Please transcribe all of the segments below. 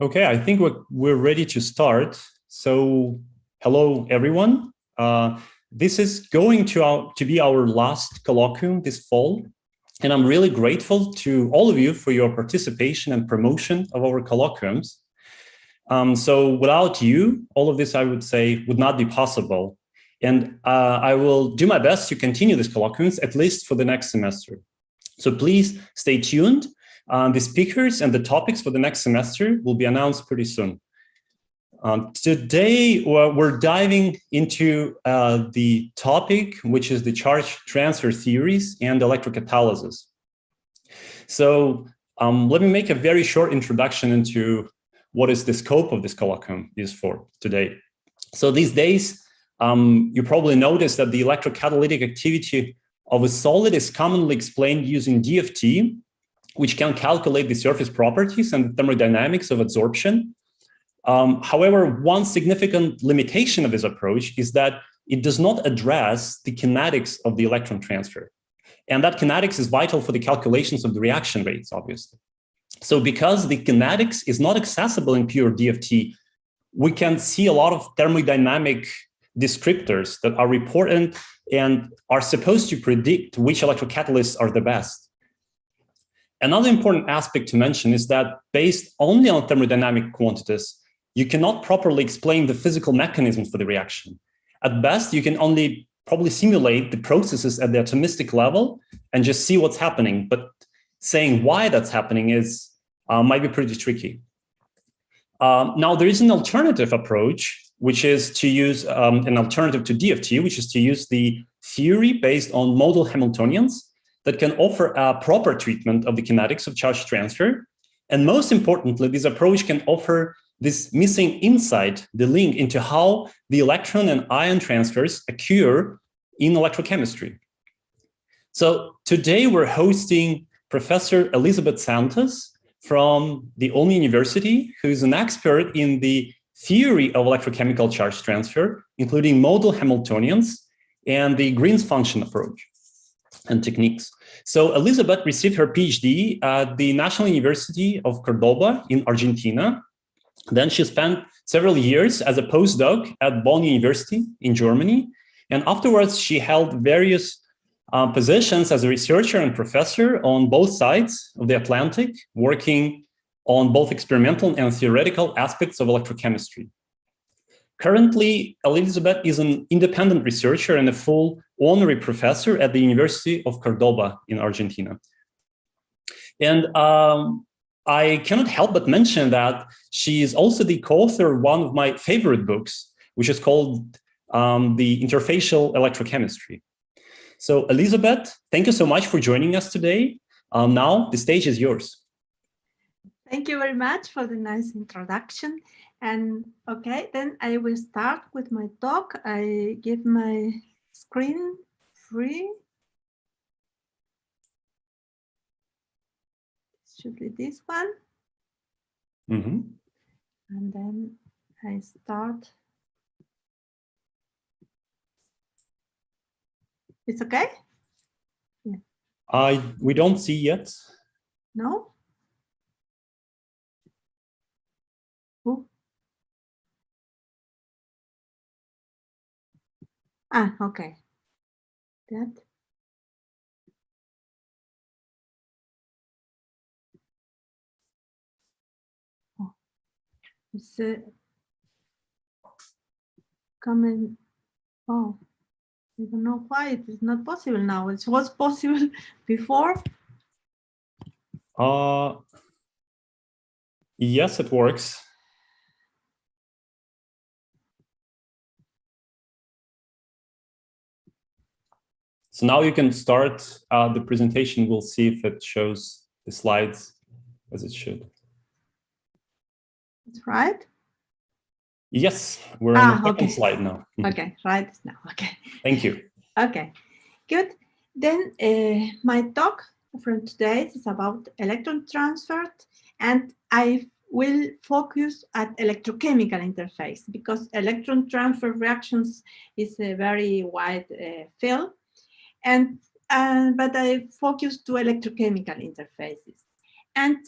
Okay, I think we're ready to start. So, hello everyone. This is going to be our last colloquium this fall, and I'm really grateful to all of you for your participation and promotion of our colloquiums. So, without you, all of this, I would say, would not be possible. And I will do my best to continue these colloquiums, at least for the next semester. So please stay tuned. The speakers and the topics for the next semester will be announced pretty soon. Today, we're diving into the topic, which is the charge transfer theories and electrocatalysis. So let me make a very short introduction into what is the scope of this colloquium is for today. So these days, you probably noticed that the electrocatalytic activity of a solid is commonly explained using DFT, which can calculate the surface properties and the thermodynamics of adsorption. However, one significant limitation of this approach is that it does not address the kinetics of the electron transfer. And that kinetics is vital for the calculations of the reaction rates, obviously. So because the kinetics is not accessible in pure DFT, we can see a lot of thermodynamic descriptors that are important and are supposed to predict which electrocatalysts are the best. Another important aspect to mention is that based only on thermodynamic quantities, you cannot properly explain the physical mechanisms for the reaction. At best, you can only probably simulate the processes at the atomistic level and just see what's happening. But saying why that's happening is might be pretty tricky. Now, there is an alternative approach, which is to use an alternative to DFT, which is to use the theory based on modal Hamiltonians that can offer a proper treatment of the kinetics of charge transfer. And most importantly, this approach can offer this missing insight, the link into how the electron and ion transfers occur in electrochemistry. So today we're hosting Professor Elizabeth Santos from the Ulm University, who is an expert in the theory of electrochemical charge transfer, including modal Hamiltonians and the Green's function approach and techniques. So Elizabeth received her PhD at the National University of Cordoba in Argentina. Then she spent several years as a postdoc at Bonn University in Germany. And afterwards, she held various positions as a researcher and professor on both sides of the Atlantic, working on both experimental and theoretical aspects of electrochemistry. Currently, Elizabeth is an independent researcher and a full honorary professor at the University of Cordoba in Argentina. And I cannot help but mention that she is also the co-author of one of my favorite books, which is called The Interfacial Electrochemistry. So Elizabeth, thank you so much for joining us today. Now the stage is yours. Thank you very much for the nice introduction. And okay, then I will start with my talk. I give my screen free. Should be this one. Mm-hmm. And then I start. It's okay? Yeah. We don't see yet. No? Ooh. Ah, okay. That. Oh. It's coming. Oh. I don't know why it is not possible now. It was possible before. Yes, it works. So now you can start the presentation. We'll see if it shows the slides as it should. That's right. Yes, we're on the second slide now. Okay, right now. Okay. Thank you. Okay, good. Then my talk from today is about electron transfer, and I will focus at electrochemical interface because electron transfer reactions is a very wide field, and but I focus to electrochemical interfaces. And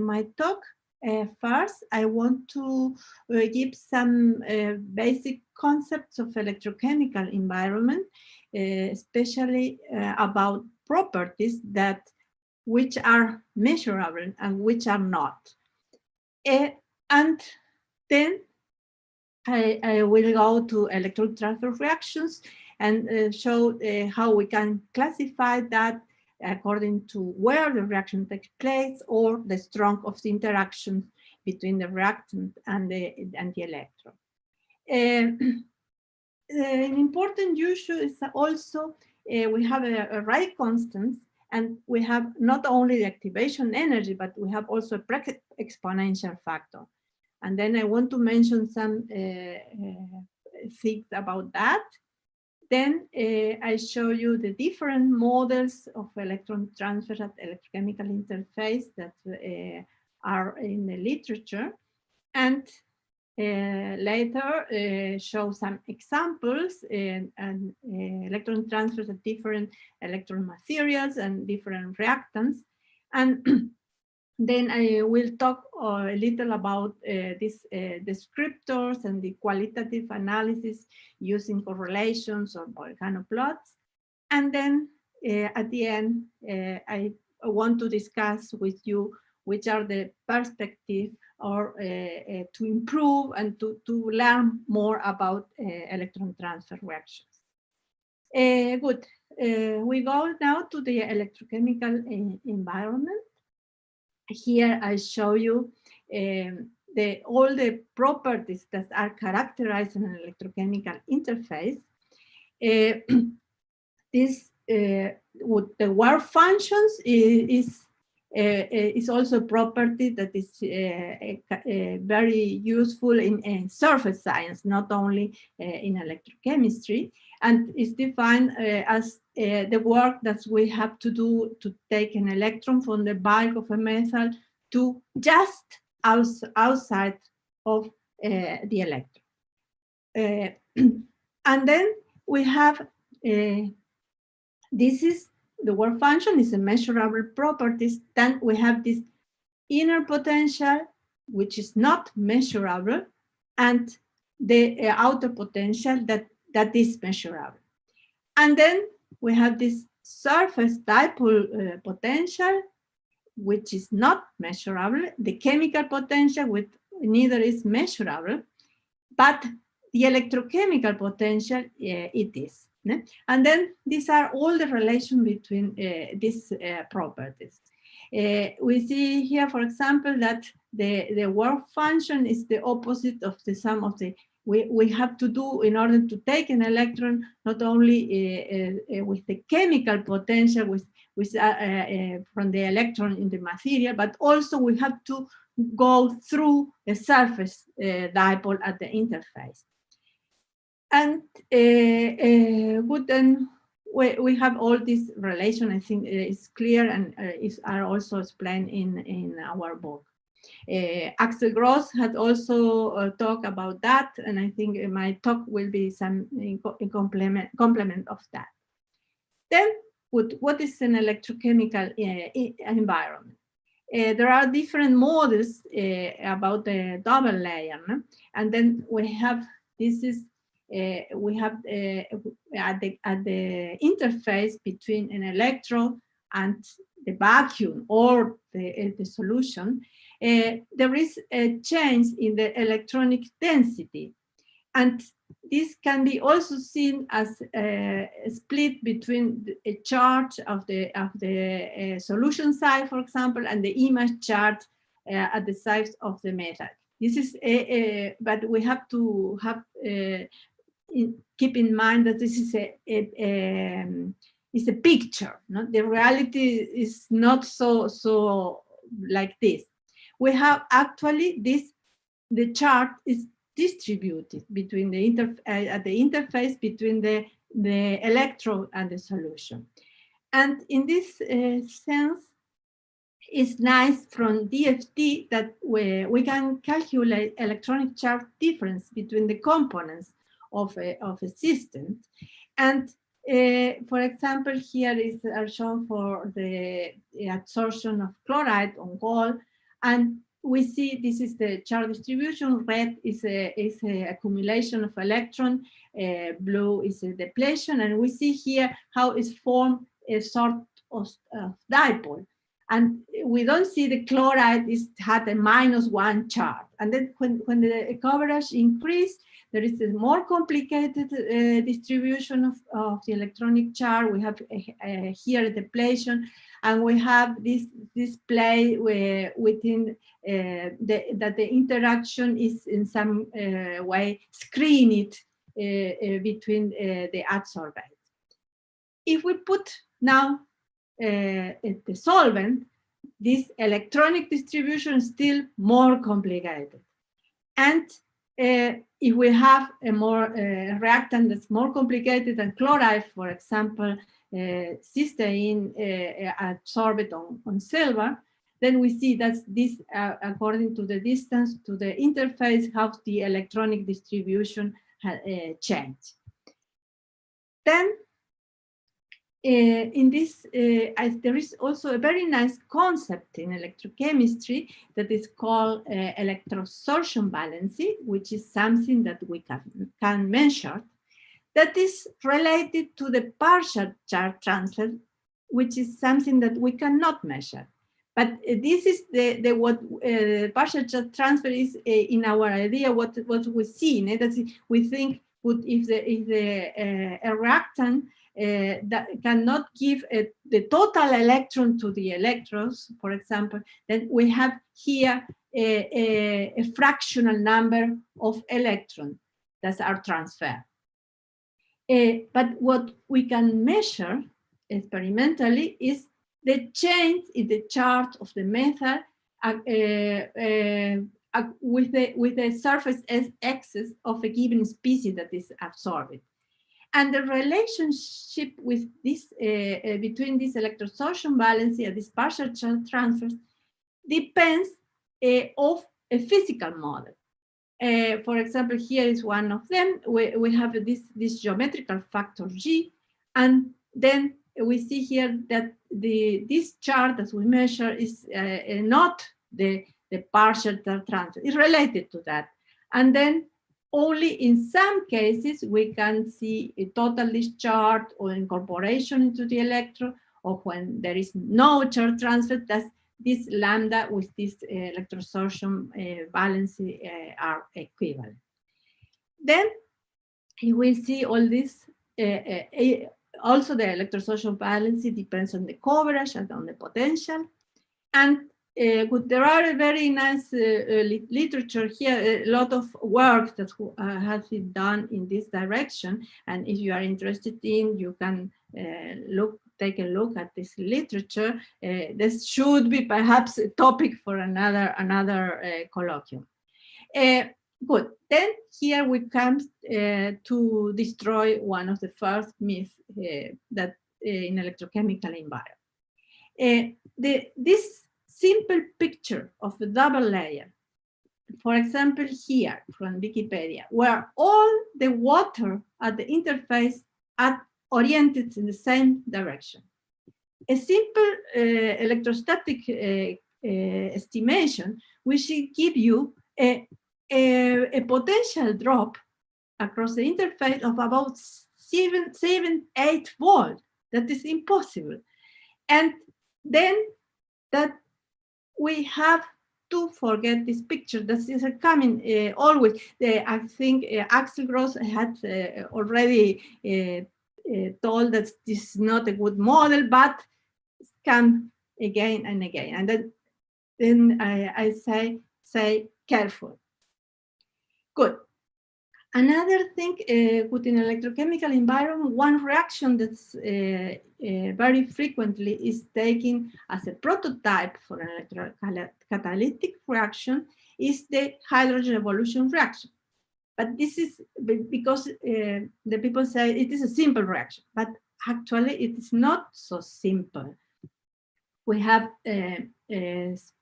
my talk First, I want to give some basic concepts of electrochemical environment, especially about properties which are measurable and which are not. And then I will go to electron transfer reactions and show how we can classify that according to where the reaction takes place or the strength of the interaction between the reactant and the electron. An important issue is also we have a rate constant, and we have not only the activation energy, but we have also a exponential factor. And then I want to mention some things about that. Then I show you the different models of electron transfer at electrochemical interface that are in the literature. And later show some examples and electron transfers at different electron materials and different reactants. And then I will talk a little about these descriptors and the qualitative analysis using correlations or volcano plots. And then at the end, I want to discuss with you which are the perspectives or to improve and to learn more about electron transfer reactions. Good. We go now to the electrochemical environment. Here I show you all the properties that are characterized in an electrochemical interface. This with the work functions is also a property that is very useful in surface science, not only in electrochemistry, and is defined as the work that we have to do to take an electron from the bulk of a metal to just outside of the electron. And then we have this is the work function is a measurable properties. Then we have this inner potential, which is not measurable, and the outer potential that is measurable. And then we have this surface dipole potential, which is not measurable, the chemical potential, which neither is measurable, but the electrochemical potential, it is. And then these are all the relation between these properties. We see here, for example, that the work function is the opposite of the sum of the we have to do in order to take an electron, not only with the chemical potential from the electron in the material, but also we have to go through the surface dipole at the interface. And good, then we have all this relation. I think is clear and are also explained in our book. Axel Gross had also talked about that, and I think my talk will be some in complement of that. Then, what is an electrochemical environment? There are different models about the double layer, no? And then we have we have at the interface between an electrode and the vacuum or the solution, there is a change in the electronic density, and this can be also seen as a split between a charge of the solution side, for example, and the image charge at the side of the metal. This is but we have to have keep in mind that this is a picture. No? The reality is not so like this. We have actually the chart is distributed between at the interface between the electrode and the solution. And in this sense, it's nice from DFT that we can calculate electronic charge difference between the components of a system. And for example, here are shown for the absorption of chloride on gold. And we see this is the charge distribution. Red is a accumulation of electron, blue is a depletion, and we see here how it's formed a sort of dipole. And we don't see the chloride had a -1 charge. And then when the coverage increased, there is a more complicated distribution of the electronic charge. We have here a depletion, and we have this display within that the interaction is in some way screened between the adsorbate. If we put now the solvent, this electronic distribution is still more complicated. And if we have a more reactant that's more complicated than chloride, for example, cysteine adsorbed on silver, then we see that this, according to the distance to the interface, how the electronic distribution changed. Then in this, there is also a very nice concept in electrochemistry that is called electrosorption valency, which is something that we can measure, that is related to the partial charge transfer, which is something that we cannot measure. But this is what partial charge transfer is in our idea, what we see. We think if the reactant that cannot give the total electron to the electrons, for example, then we have here a fractional number of electrons that are transferred. But what we can measure experimentally is the change in the charge of the metal with the surface excess of a given species that is absorbed. And the relationship with this, between this electrosorption valency and this partial charge transfers depends of a physical model. For example, here is one of them. We have this geometrical factor G, and then we see here that this charge that we measure is not the partial transfer. It's related to that. And then only in some cases we can see a total discharge or incorporation into the electron, or when there is no charge transfer, that's this lambda with this electrosorption valency are equivalent. Then you will see all this. Also, the electrosorption valency depends on the coverage and on the potential. And there are a very nice literature here, a lot of work that has been done in this direction. And if you are interested in, you can take a look at this literature. This should be perhaps a topic for another colloquium. Good. Then here we come to destroy one of the first myths that in electrochemical environment. This simple picture of a double layer, for example, here from Wikipedia, where all the water at the interface are oriented in the same direction. A simple electrostatic estimation, which will give you a potential drop across the interface of about 7-8 volts. That is impossible. And then that we have to forget this picture. This is coming always. I think Axel Gross had already told that this is not a good model, but it comes again and again. And then I say careful. Good. Another thing within electrochemical environment, one reaction that's very frequently is taken as a prototype for an electrocatalytic reaction is the hydrogen evolution reaction. But this is because the people say it is a simple reaction, but actually it is not so simple. We have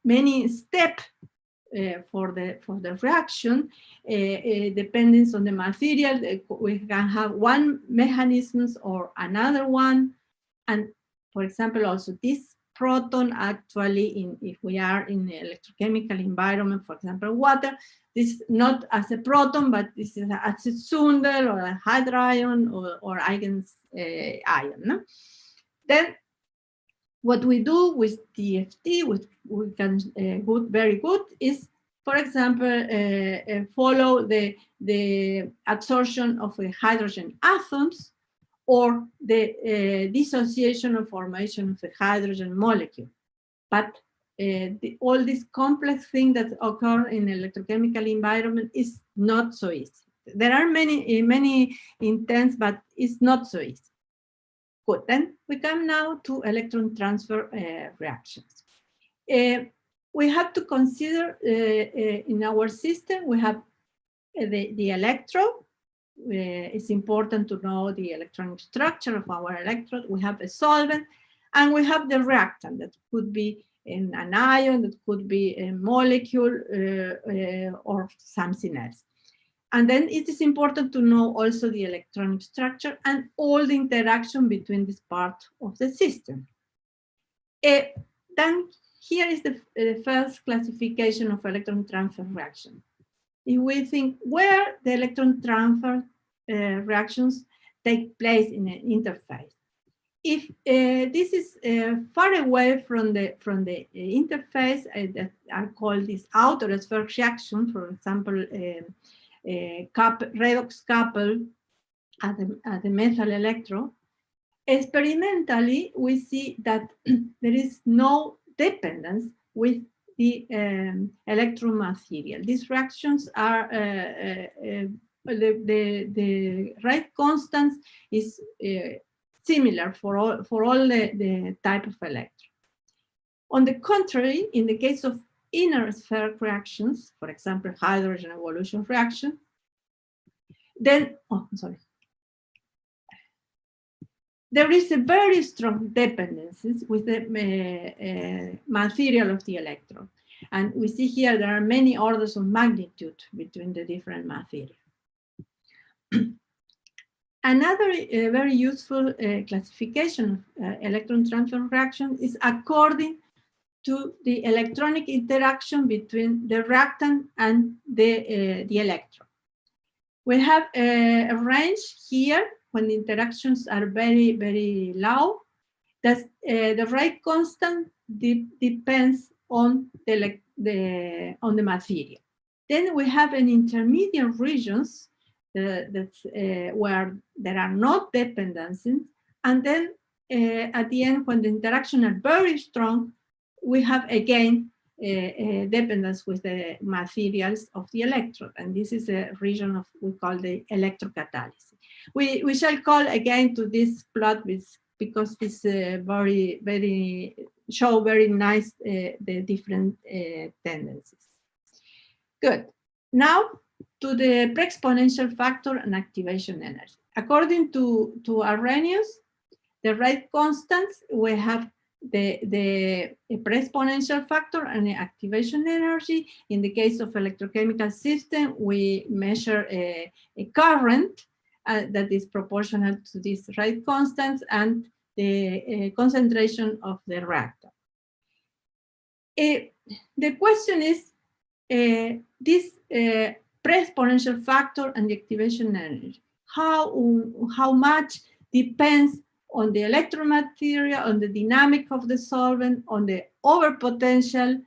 many steps for the reaction, depending on the material. We can have one mechanism or another one. And for example, also this proton actually if we are in the electrochemical environment, for example, water. This is not as a proton, but this is as a Sundel or a hydroion or Eigen's ion. No? Then what we do with DFT, which we can very good, is, for example, follow the absorption of the hydrogen atoms or the dissociation or formation of the hydrogen molecule. But all these complex things that occur in electrochemical environment is not so easy. There are many intents, but it's not so easy. Good, then we come now to electron transfer reactions. We have to consider in our system, we have the electrode. It's important to know the electronic structure of our electrode. We have a solvent, and we have the reactant that could be an ion, that could be a molecule or something else. And then it is important to know also the electronic structure and all the interaction between this part of the system. Then here is the first classification of electron transfer reaction. If we think where the electron transfer reactions take place in an interface. If this is far away from the interface, that I call this outer sphere reaction, for example, redox couple at the methyl electrode, experimentally we see that there is no dependence with the electron material. These reactions are the rate constants is similar for all the type of electron. On the contrary, in the case of inner sphere reactions, for example, hydrogen evolution reaction, then, there is a very strong dependencies with the material of the electron. And we see here there are many orders of magnitude between the different materials. Another very useful classification of electron transfer reaction is according to the electronic interaction between the reactant and the electron. We have a range here when the interactions are very, very low. That the rate constant depends on the material. Then we have an intermediate regions where there are no dependencies, and then at the end, when the interactions are very strong, we have again dependence with the materials of the electrode, and this is a region of we call the electrocatalysis. We shall call again to this plot because this very show very nice the different tendencies. Good. Now to the pre-exponential factor and activation energy. According to Arrhenius, the rate constants, we have the pre-exponential factor and the activation energy. In the case of electrochemical system, we measure a current that is proportional to these rate constants and the concentration of the reactor. The question is, this pre-exponential factor and the activation energy, how much depends on the electron material, on the dynamic of the solvent, on the overpotential,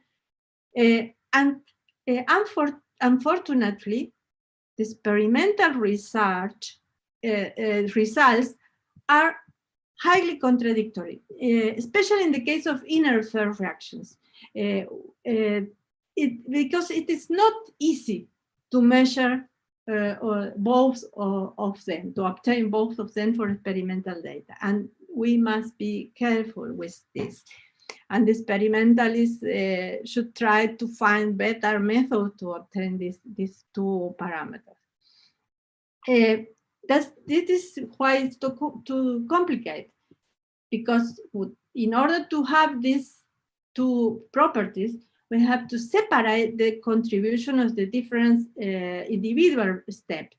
and unfortunately, the experimental research results are highly contradictory, especially in the case of inner sphere reactions, because it is not easy to measure both of them, to obtain both of them for experimental data. And we must be careful with this. And the experimentalists should try to find better methods to obtain these two parameters. This is why it's too complicated, because in order to have these two properties, we have to separate the contribution of the different individual steps.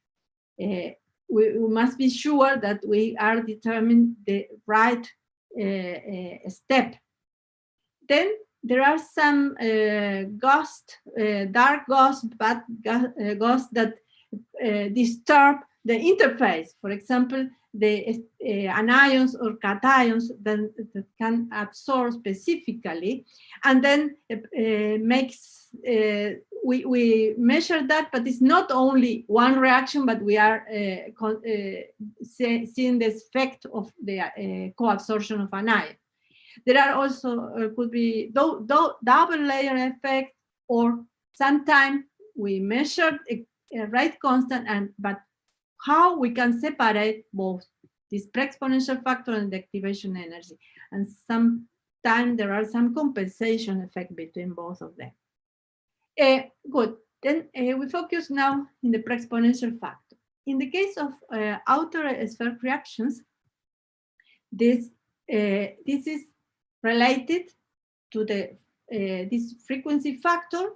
We must be sure that we are determining the right step Then there are some dark ghosts, bad ghosts that disturb the interface. For example, the anions or cations that can absorb specifically, and then we measure that, but it's not only one reaction, but we are seeing the effect of the co-absorption of anion. There are also could be double layer effect, or sometimes we measure a rate constant, but how we can separate both this pre-exponential factor and the activation energy. And sometimes there are some compensation effect between both of them. Good. Then we focus now in the pre-exponential factor. In the case of outer sphere reactions, this is related to the this frequency factor,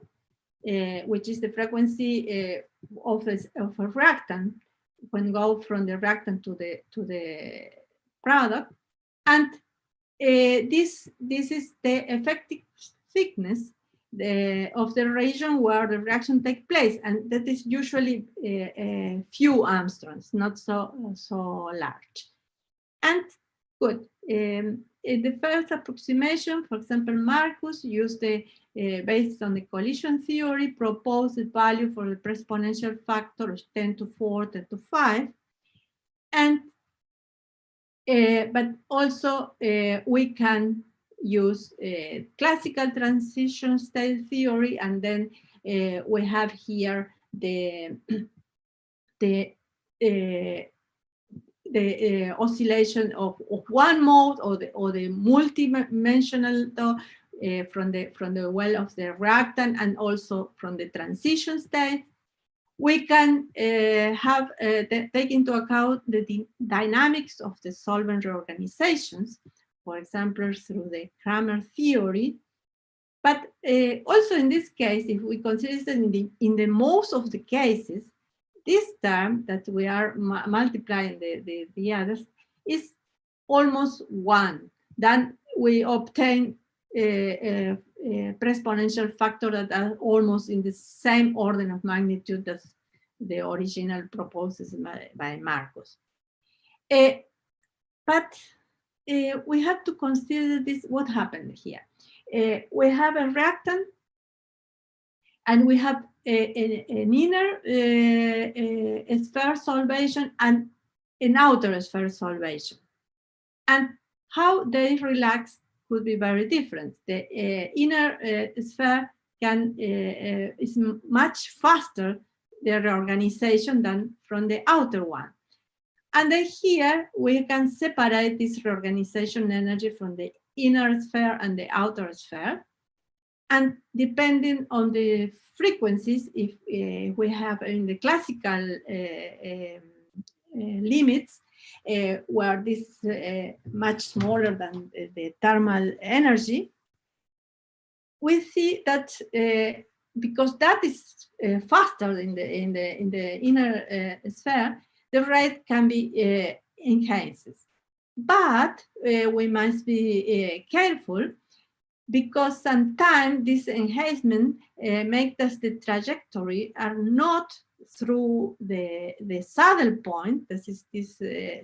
which is the frequency of a reactant when go from the reactant to the product, and this is the effective thickness of the region where the reaction takes place, and that is usually a few angstroms, not so large. And good. In the first approximation, for example, Marcus used based on the collision theory, proposed the value for the pre-exponential factor of 10 to 4, 10 to 5. And, but also we can use classical transition state theory, and then we have here the oscillation of one mode or the multi-dimensional from the well of the reactant, and also from the transition state. We can take into account the dynamics of the solvent reorganizations, for example, through the Kramer theory. But also in this case, if we consider that in the most of the cases, this term that we are multiplying the others is almost 1. Then we obtain a pre-exponential factor that are almost in the same order of magnitude as the original proposals by Marcus. But we have to consider this, what happened here. We have a reactant, and we have an inner sphere solvation and an outer sphere solvation. And how they relax could be very different. The inner sphere is much faster, the reorganization, than from the outer one. And then here we can separate this reorganization energy from the inner sphere and the outer sphere. And depending on the frequencies, if we have in the classical limits, where this is much smaller than the thermal energy, we see that because that is faster in the inner sphere, the rate can be enhanced. But we must be careful, because sometimes this enhancement makes us the trajectory are not through the saddle point. This is this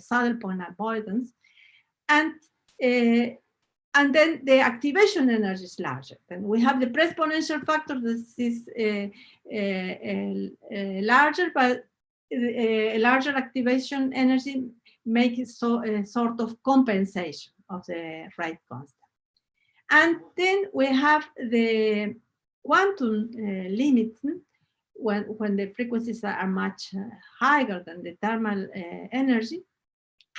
saddle point avoidance, and then the activation energy is larger. And we have the pre-exponential factor that is larger, but a larger activation energy makes a sort of compensation of the rate constant. And then we have the quantum limits when the frequencies are much higher than the thermal energy,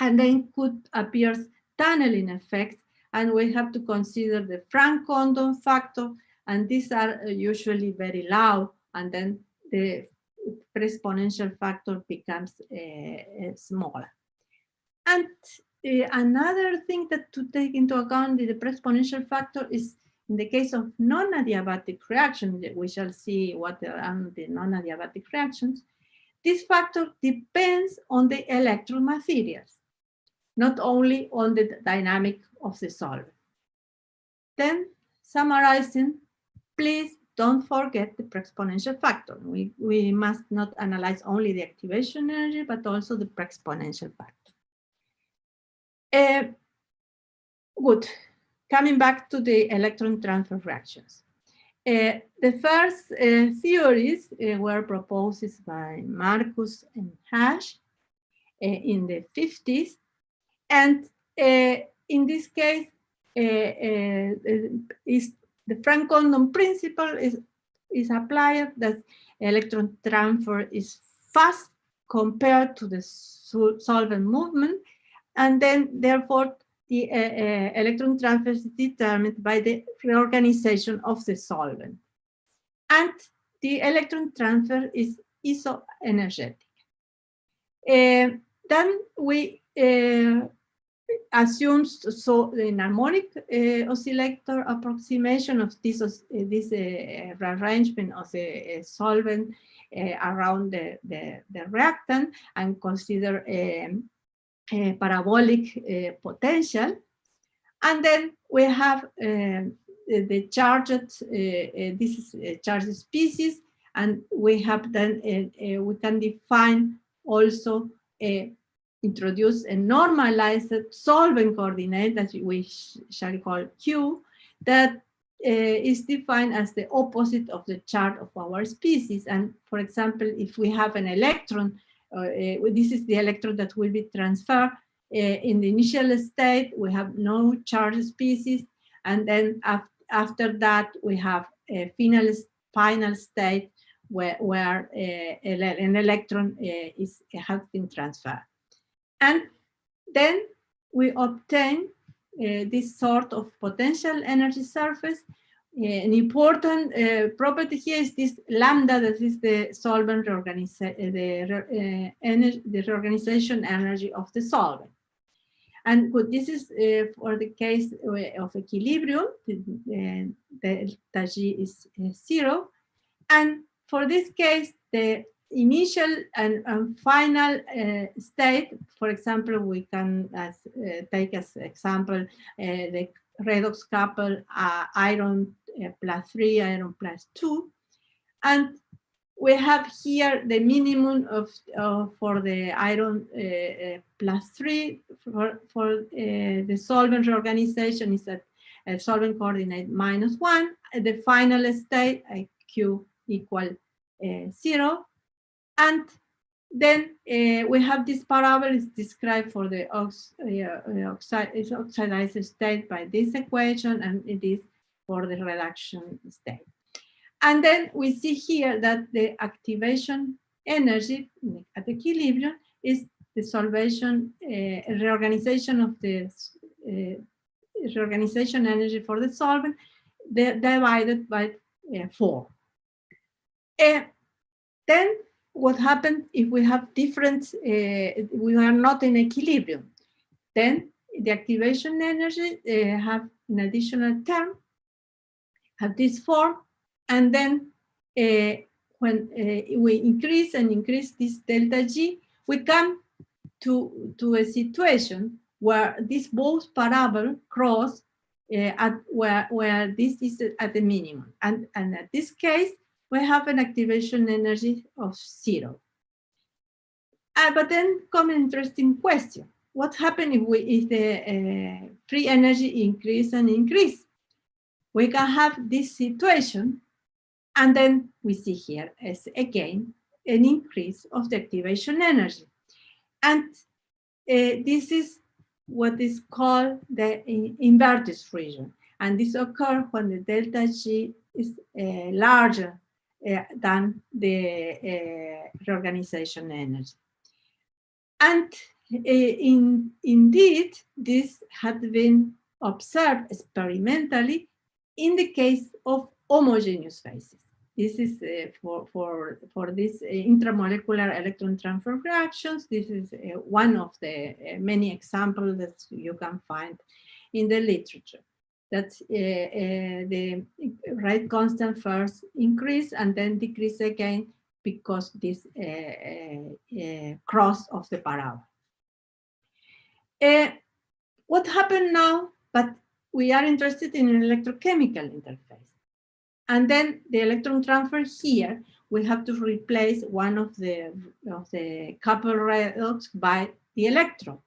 and then could appear tunneling effects, and we have to consider the Frank-Condon factor, and these are usually very low, and then the pre-exponential factor becomes smaller. And another thing that to take into account the pre-exponential factor is in the case of non-adiabatic reactions. We shall see what are the non-adiabatic reactions. This factor depends on the electron materials, not only on the dynamic of the solvent. Then summarizing, please don't forget the pre-exponential factor. We must not analyze only the activation energy, but also the pre-exponential factor. Good. Coming back to the electron transfer reactions. The first theories were proposed by Marcus and Hash in the 50s. And in this case, is the Frank-Condon principle is applied, that electron transfer is fast compared to the solvent movement, and then therefore the electron transfer is determined by the reorganization of the solvent. And the electron transfer is isoenergetic. Then we assumes so the harmonic oscillator approximation of this rearrangement of the solvent around the reactant, and consider a parabolic potential. And then we have the charged, this is a charged species, and we have then, we can define also introduce a normalized solvent coordinate that we shall call Q, that is defined as the opposite of the charge of our species. And for example, if we have an electron, this is the electron that will be transferred in the initial state, we have no charge species, and then after that we have a final state where an electron has been transferred. And then we obtain this sort of potential energy surface. An important property here is this lambda, that is the solvent the reorganization energy of the solvent. And this is for the case of equilibrium, the delta G is 0. And for this case, the initial and final state, for example, we can take as example the redox couple iron +3, iron +2, and we have here the minimum of for the iron +3 for the solvent reorganization is at solvent coordinate -1. The final state Q equal 0. And then we have this parabola is described for the oxidized state by this equation, and it is for the reduction state. And then we see here that the activation energy at equilibrium is the solvation reorganization of the reorganization energy for the solvent divided by 4. Then what happens if we have different, we are not in equilibrium? Then the activation energy have an additional term, have this form, and then when we increase this delta G, we come to a situation where these both parabola cross at where this is at the minimum, and at this case we have an activation energy of 0. But then come an interesting question: what happens if the free energy increase and increase? We can have this situation, and then we see here as again an increase of the activation energy, and this is what is called the inverted region, and this occurs when the delta G is larger than the reorganization energy. And indeed, this had been observed experimentally in the case of homogeneous phases. This is for these intramolecular electron transfer reactions. This is one of the many examples that you can find in the literature. That the rate constant first increase and then decrease again because this cross of the parabola. What happened now? But we are interested in an electrochemical interface. And then the electron transfer here, we have to replace one of the couple redox by the electron.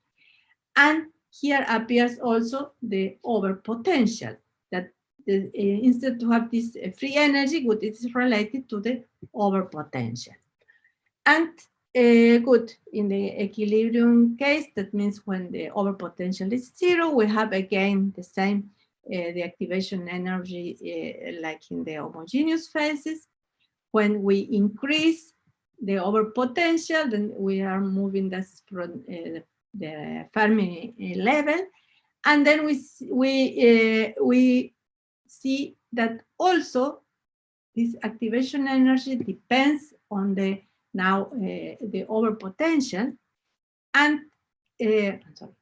And here appears also the overpotential, that instead to have this free energy, good, it is related to the overpotential. And good, in the equilibrium case, that means when the overpotential is 0, we have again the same, the activation energy like in the homogeneous phases. When we increase the overpotential, then we are moving this from the Fermi level, and then we see that also this activation energy depends on the the overpotential, and I'm sorry.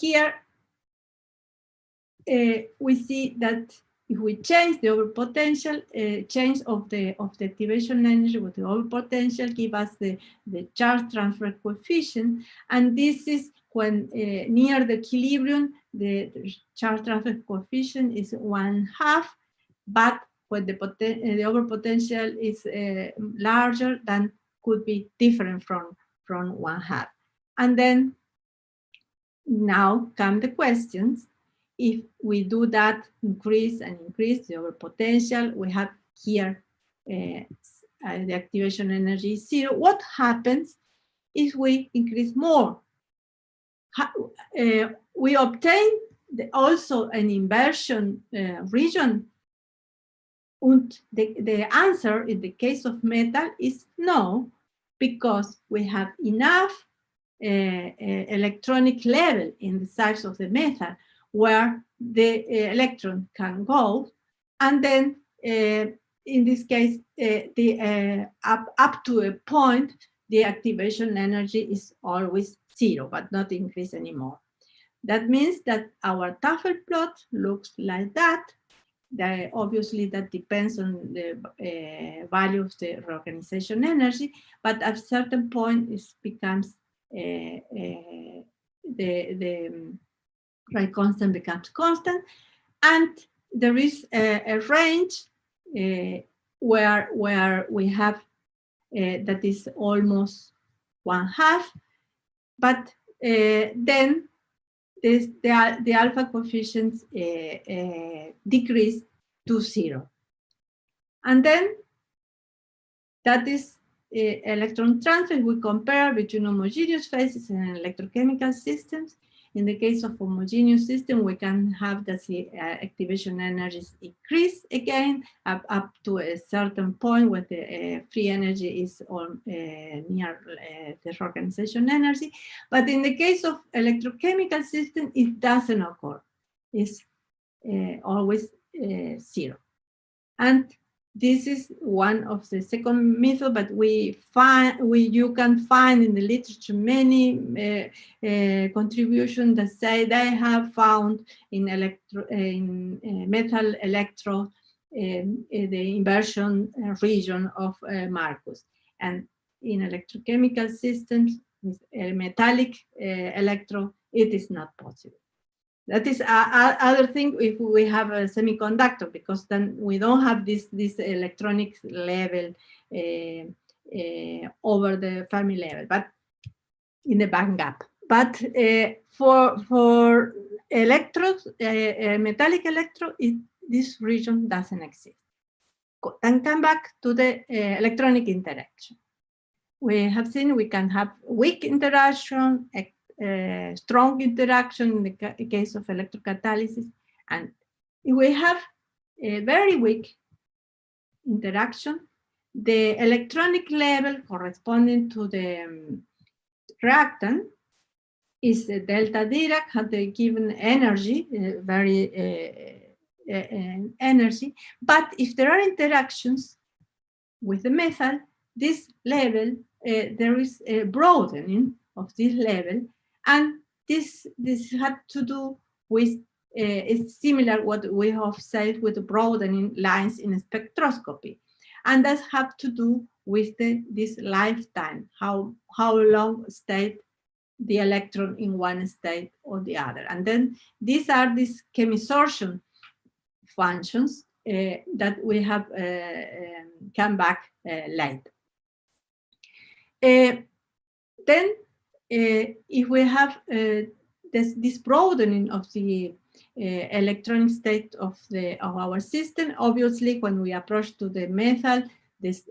Here we see that if we change the overpotential, change of the activation energy with the overpotential give us the charge transfer coefficient, and this is when near the equilibrium, the charge transfer coefficient is 1/2, but when the overpotential is larger, then could be different from 1/2. And then now come the questions. If we do that, increase and increase the overpotential, we have here the activation energy is 0. What happens if we increase more? We obtain also an inversion region. And the answer in the case of metal is no, because we have enough electronic level in the size of the metal where the electron can go, and then in this case, up to a point, the activation energy is always 0, but not increase anymore. That means that our Tafel plot looks like that. Obviously, that depends on the value of the reorganization energy, but at a certain point, it becomes the right constant becomes constant, and there is a range where we have that is almost 1/2, but then the alpha coefficients decrease to 0. And then that is electron transfer. We compare between homogeneous phases and electrochemical systems. In the case of homogeneous system, we can have the activation energies increase again up to a certain point where the free energy is near the reorganization energy. But in the case of electrochemical system, it doesn't occur. It's always 0. And this is one of the second method, but you can find in the literature many contributions that say they have found in metal electro the inversion region of Marcus, and in electrochemical systems with a metallic electro, it is not possible. That is other thing if we have a semiconductor, because then we don't have this electronic level over the Fermi level, but in the band gap. But for electrodes, metallic electrode, this region doesn't exist. Then come back to the electronic interaction. We have seen we can have weak interaction, strong interaction in the case of electrocatalysis, and if we have a very weak interaction, the electronic level corresponding to the reactant is the delta Dirac at the given energy, energy. But if there are interactions with the metal, this level, there is a broadening of this level, and this had to do with, it's similar what we have said with the broadening lines in spectroscopy. And that have to do with this lifetime, how long state the electron in one state or the other. And then these are these chemisorption functions that we have come back later. Then, if we have this broadening of the electronic state of our system, obviously, when we approach to the metal, the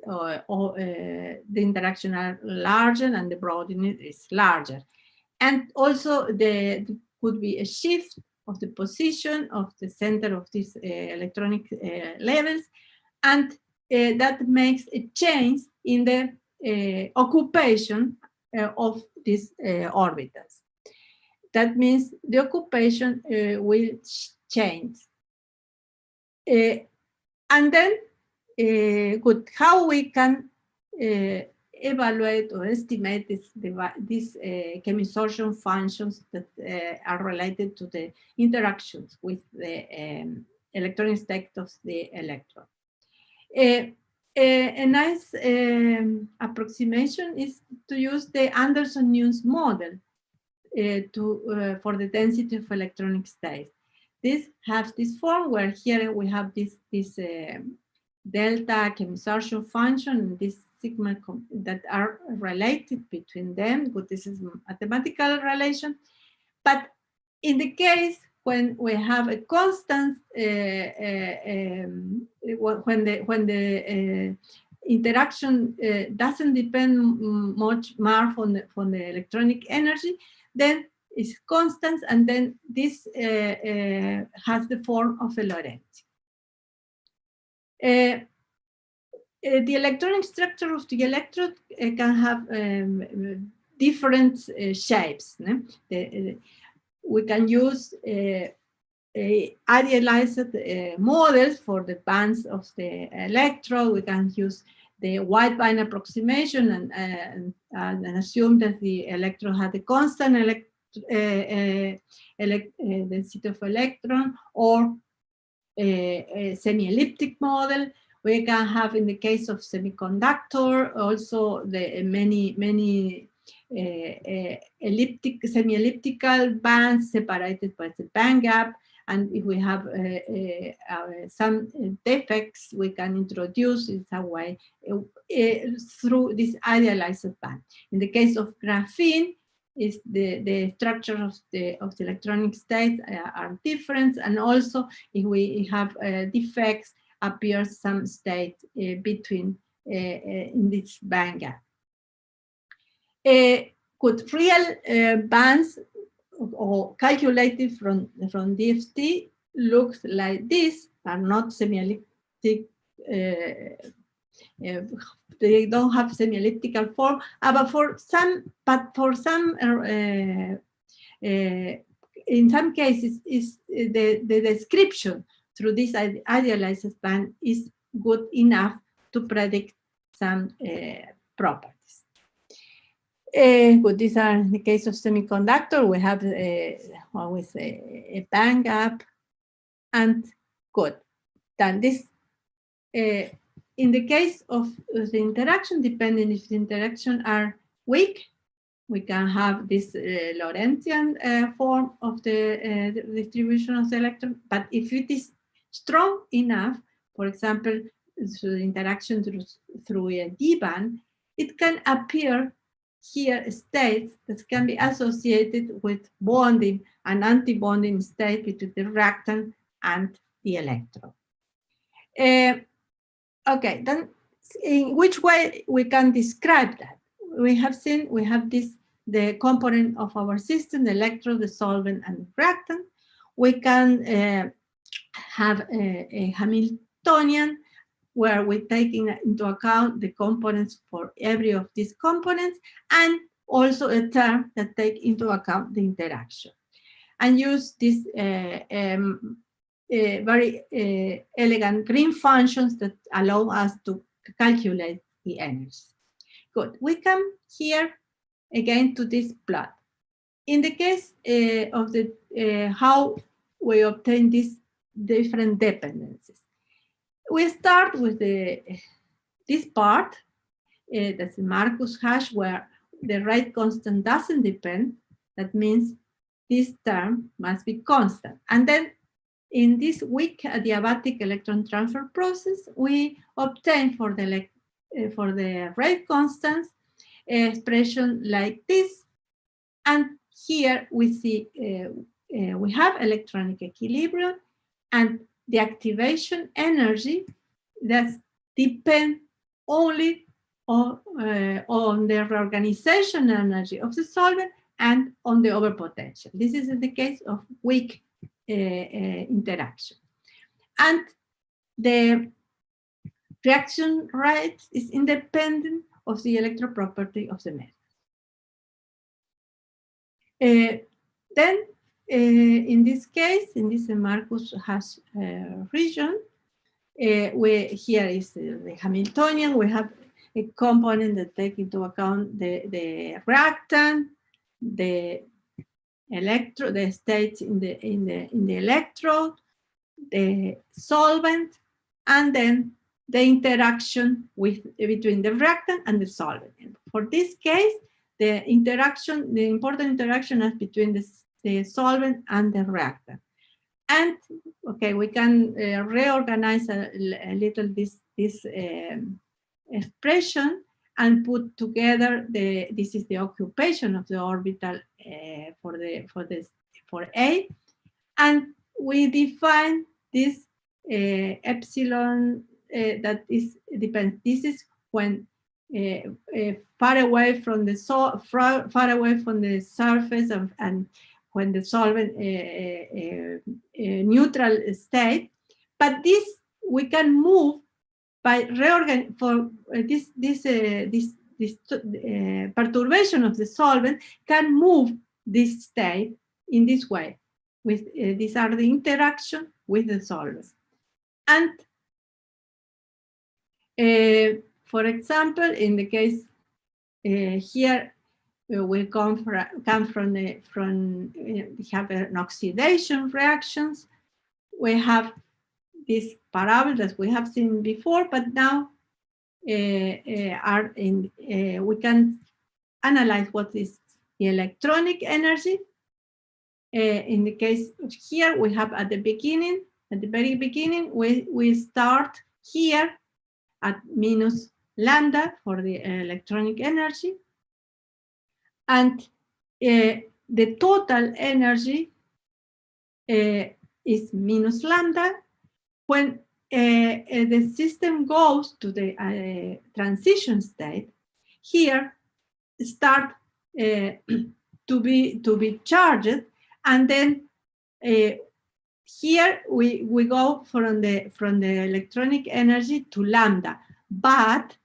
interaction are larger and the broadening is larger. And also, there could be a shift of the position of the center of these electronic levels, and that makes a change in the occupation of these orbitals. That means the occupation will change. And then, how we can evaluate or estimate these chemisorption functions that are related to the interactions with the electronic state of the electron. A nice approximation is to use the Anderson-Newton's model for the density of electronic states. This has this form where here we have this delta chemisorption function and this sigma that are related between them. But this is a mathematical relation. But in the case when we have a constant, when the interaction doesn't depend much more from the electronic energy, then it's constant, and then this has the form of a Lorentz. The electronic structure of the electrode can have different shapes. We can use idealized models for the bands of the electrode. We can use the wide band approximation and assume that the electron has a constant density of electron, or a semi-elliptic model. We can have, in the case of semiconductor, also the many semi-elliptical bands separated by the band gap. And if we have some defects, we can introduce in some way through this idealized band. In the case of graphene, is the structure of the electronic states are different, and also if we have defects, appears some state between in this band gap. Could real bands or calculated from DFT looks like this, are not semi-elliptic, they don't have semi-elliptical form, but for some in some cases is the description through this idealized band is good enough to predict some properties. But these are in the case of semiconductor, we have always a band gap, and good. Then this, in the case of the interaction, depending if the interaction are weak, we can have this Lorentzian form of the distribution of the electron. But if it is strong enough, for example, through the interaction through a D band, it can appear here states that can be associated with bonding and anti-bonding state between the reactant and the electron. Okay, then in which way we can describe that? We have seen we have the component of our system, the electrode, the solvent, and the reactant. We can have a Hamiltonian where we're taking into account the components for every of these components, and also a term that take into account the interaction, and use this very elegant green functions that allow us to calculate the energy. Good. We come here again to this plot. In the case of the how we obtain these different dependencies, we start with this part, that's the Marcus hash, where the rate constant doesn't depend, that means this term must be constant. And then in this weak adiabatic electron transfer process, we obtain for the rate constants expression like this. And here we see we have electronic equilibrium, and the activation energy that depends only on the reorganization energy of the solvent and on the overpotential. This is the case of weak interaction. And the reaction rate is independent of the electroproperty of the metal. Then, in this case, in this Marcus hash region, here is the Hamiltonian. We have a component that takes into account the reactant, the states in the electrode, the solvent, and then the interaction between the reactant and the solvent. And for this case, the important interaction is between the solvent and the reactant. And okay, we can reorganize a little this expression and put together this is the occupation of the orbital for A, and we define this epsilon that is depends. This is when far away from the surface and when the solvent neutral state, but this we can move by reorganizing for this perturbation of the solvent can move this state in this way. With these are the interaction with the solvents, and for example, in the case here. We come from we have an oxidation reactions. We have this parabola that we have seen before, but now we can analyze what is the electronic energy. In the case of here, we have at the very beginning, we start here at minus lambda for the electronic energy. And the total energy is minus lambda. When the system goes to the transition state, here start to be charged, and then here we go from the electronic energy to lambda, but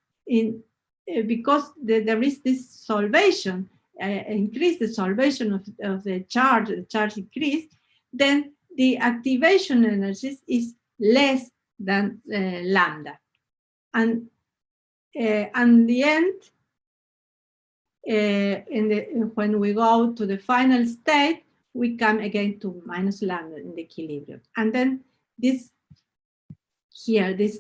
because there is this solvation. Increase the solvation of the charge increase, then the activation energy is less than lambda. And the end, when we go to the final state, we come again to minus lambda in the equilibrium. And then this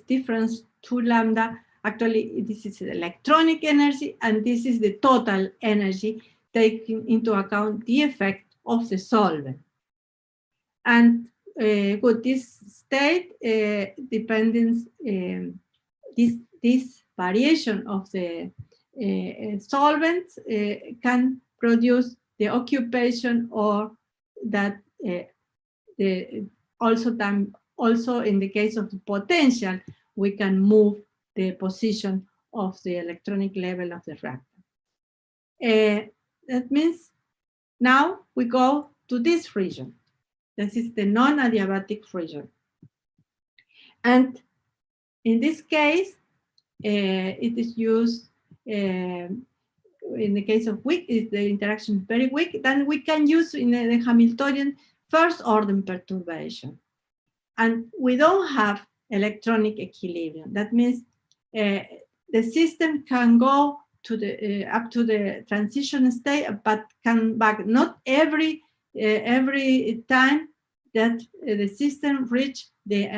difference to lambda, actually, this is the electronic energy, and this is the total energy, taking into account the effect of the solvent. And with this state dependence, this variation of the solvents can produce the occupation, or that also in the case of the potential, we can move the position of the electronic level of the reactant. That means now we go to this region. This is the non-adiabatic region. And in this case, it is used, in the case of weak, if the interaction is very weak, then we can use in the Hamiltonian first order perturbation. And we don't have electronic equilibrium. That means the system can go to the up to the transition state, but come back not every time that the system reach the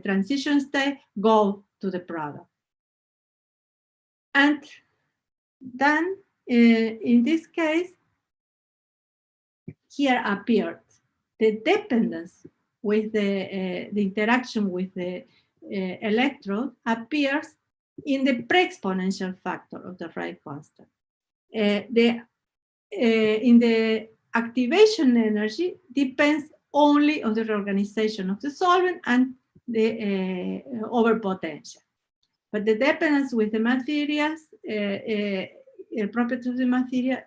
transition state, go to the product. And then in this case, here appeared the dependence with the interaction with the electrode appears in the pre-exponential factor of the Wright constant. In the activation energy depends only on the reorganization of the solvent and the overpotential. But the dependence with the materials, properties of the material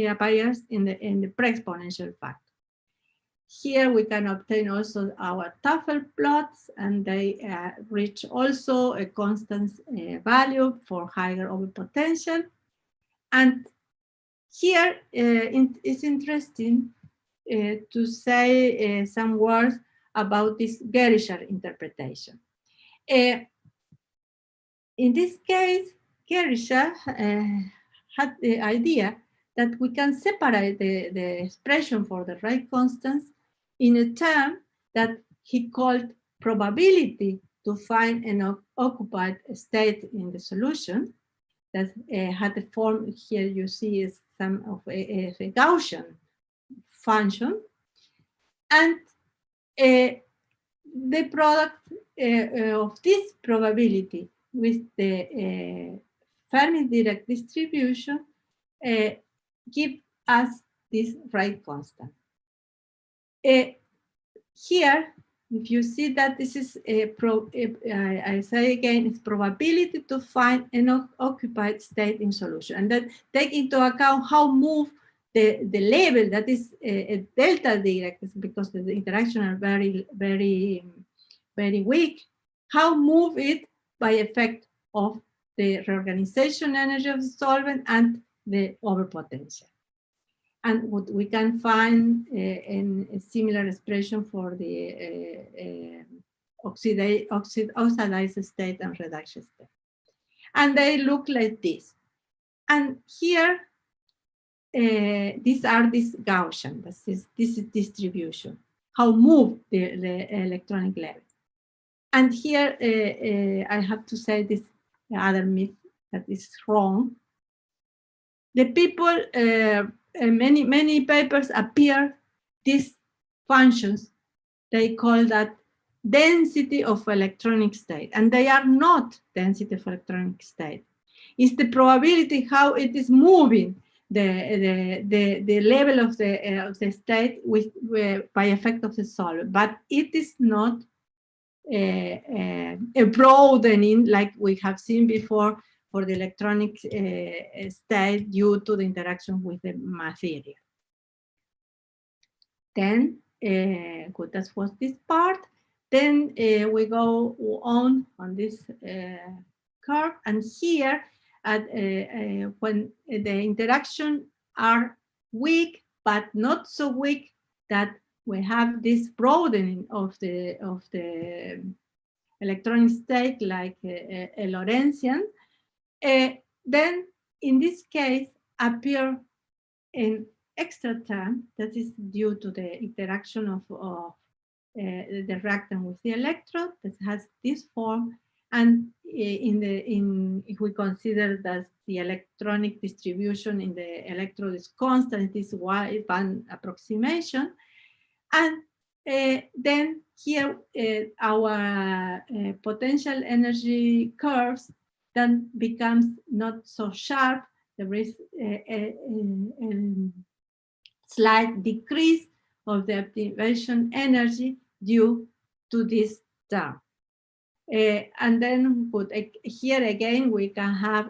appears in the pre-exponential factor. Here we can obtain also our Tafel plots, and they reach also a constant value for higher overpotential. And here it's interesting to say some words about this Gerischer interpretation. In this case, Gerischer had the idea that we can separate the expression for the Wright constants in a term that he called probability to find an occupied state in the solution, that had the form here you see is some of a Gaussian function, and the product of this probability with the Fermi-Dirac distribution give us this Wright constant. Here, if you see that this is I say again, it's probability to find an occupied state in solution, and then take into account how move the level, that is a delta Dirac, because the interaction are very, very, very weak, how move it by effect of the reorganization energy of the solvent and the overpotential. And what we can find in a similar expression for the oxidized state and reduction state. And they look like this. And here, these are this Gaussian, this is distribution, how move the electronic level. And here, I have to say this other myth that is wrong. The people, many papers appear these functions, they call that density of electronic state, and they are not density of electronic state. It's the probability how it is moving the level of the state by effect of the solvent, but it is not a broadening like we have seen before for the electronic state due to the interaction with the material. Then, good, that was this part. Then we go on this curve, and here, when the interaction are weak, but not so weak that we have this broadening of the electronic state like a Lorentzian, then in this case appear an extra term that is due to the interaction of the reactant with the electrode that has this form, and if we consider that the electronic distribution in the electrode is constant, this wide band approximation, and then here our potential energy curves then becomes not so sharp. There is a slight decrease of the activation energy due to this term. And then here again we can have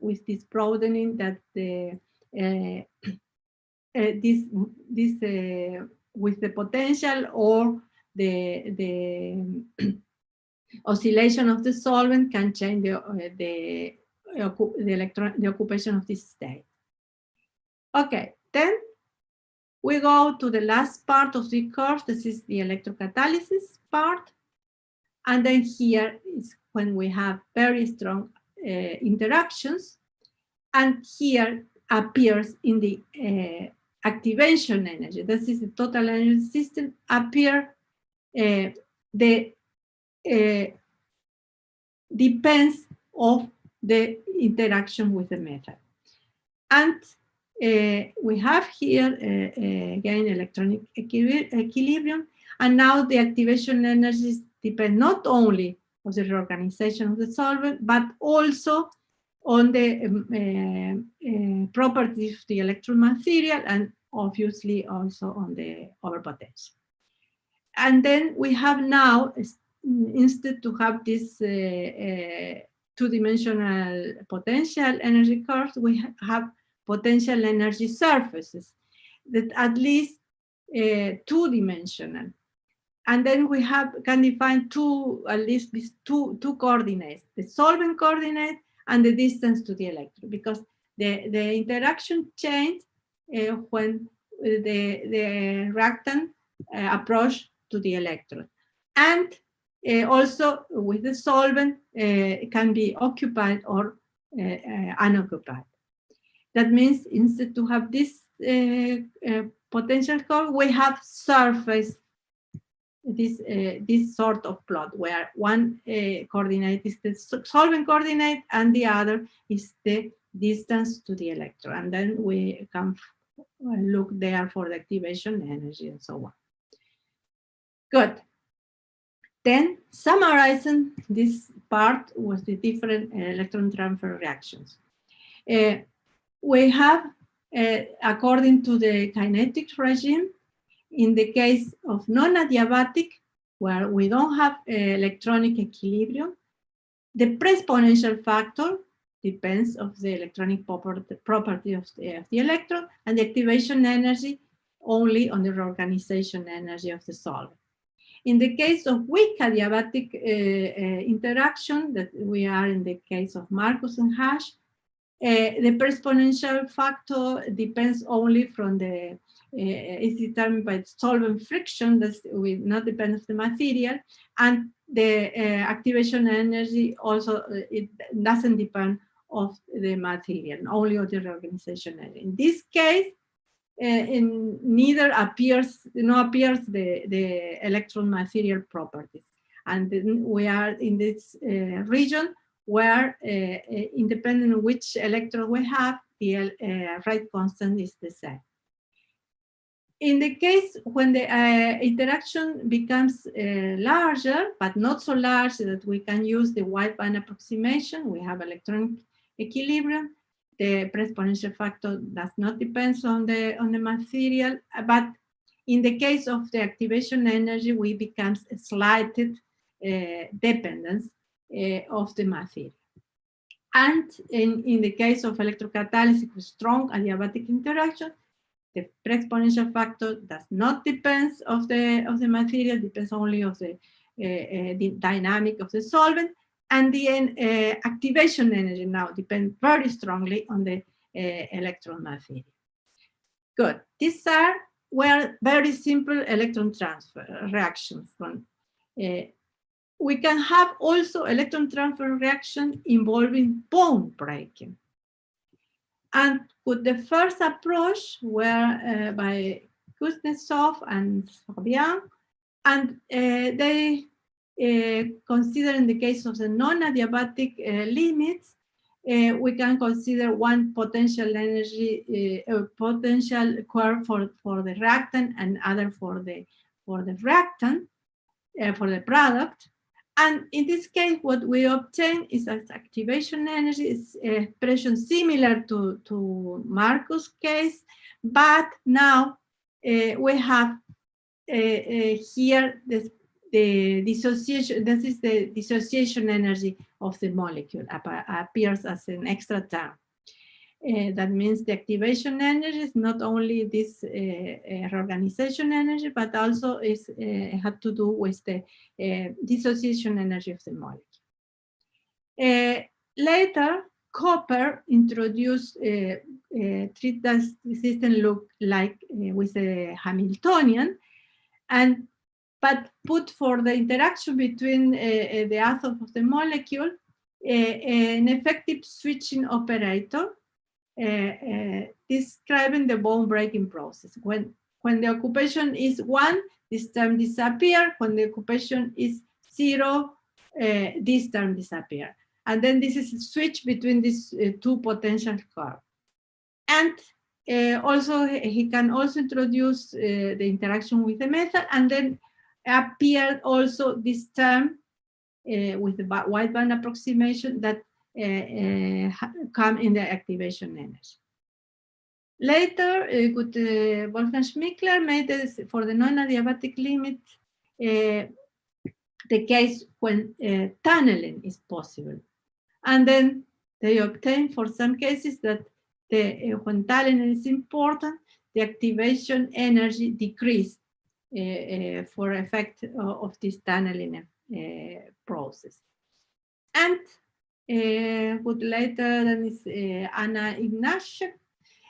with this broadening that with the potential or the oscillation of the solvent can change the occupation of this state. Okay, then we go to the last part of the curve. This is the electrocatalysis part. And then here is when we have very strong interactions. And here appears in the activation energy. This is the total energy system. Appear the depends of the interaction with the method. And we have here, again, electronic equilibrium. And now the activation energies depend not only on the reorganization of the solvent, but also on the properties of the electron material, and obviously also on the overpotential. And then we have now, instead to have this two-dimensional potential energy curves, we have potential energy surfaces that at least two-dimensional. And then we can define at least these two coordinates, the solvent coordinate and the distance to the electron, because the interaction change when the reactant approach to the electron. And also with the solvent, it can be occupied or unoccupied. That means instead to have this potential curve, we have surface this sort of plot where one coordinate is the solvent coordinate and the other is the distance to the electron. And then we can look there for the activation energy and so on. Good. Then summarizing this part with the different electron transfer reactions. We have, according to the kinetic regime, in the case of non-adiabatic, where we don't have electronic equilibrium, the pre-exponential factor depends on the electronic property of the electron, and the activation energy only on the reorganization energy of the solvent. In the case of weak adiabatic interaction, that we are in the case of Marcus and Hash, the pre-exponential factor depends only from the is determined by solvent friction, that will not depend on the material, and the activation energy also it doesn't depend of the material, only on the reorganization energy. In this case, neither appears the electron material properties, and then we are in this region where, independent of which electron we have, the rate constant is the same. In the case when the interaction becomes larger, but not so large that we can use the wideband approximation, we have electronic equilibrium, the pre-exponential factor does not depend on the material, but in the case of the activation energy, we becomes a slighted dependence of the material. And in the case of electrocatalysis with strong adiabatic interaction, the pre-exponential factor does not depend of the material, depends only of the dynamic of the solvent, and the activation energy now depends very strongly on the electron material. Good. These were very simple electron transfer reactions. We can have also electron transfer reaction involving bond breaking. And with the first approach were by Kuznetsov and Fabian, and they consider in the case of the non-adiabatic limits, we can consider one potential energy, potential curve for the reactant and other for the reactant, for the product. And in this case, what we obtain is that activation energy is expression similar to Marcus' case, but now we have here the dissociation. This is the dissociation energy of the molecule appears as an extra term. That means the activation energy is not only this reorganization energy, but also is had to do with the dissociation energy of the molecule. Later, Copper introduced treat the system look like with a Hamiltonian, but put for the interaction between the atoms of the molecule an effective switching operator. Describing the bond breaking process. When the occupation is 1, this term disappears. When the occupation is 0, this term disappears. And then this is a switch between these two potential curves. And also, he can also introduce the interaction with the metal, and then appeared also this term with the wideband approximation that come in the activation energy. Later, Wolfgang Schmickler made this for the non-adiabatic limit the case when tunneling is possible. And then they obtain for some cases that when tunneling is important, the activation energy decrease for effect of this tunneling process. And what later then is Anna Ignatiuk,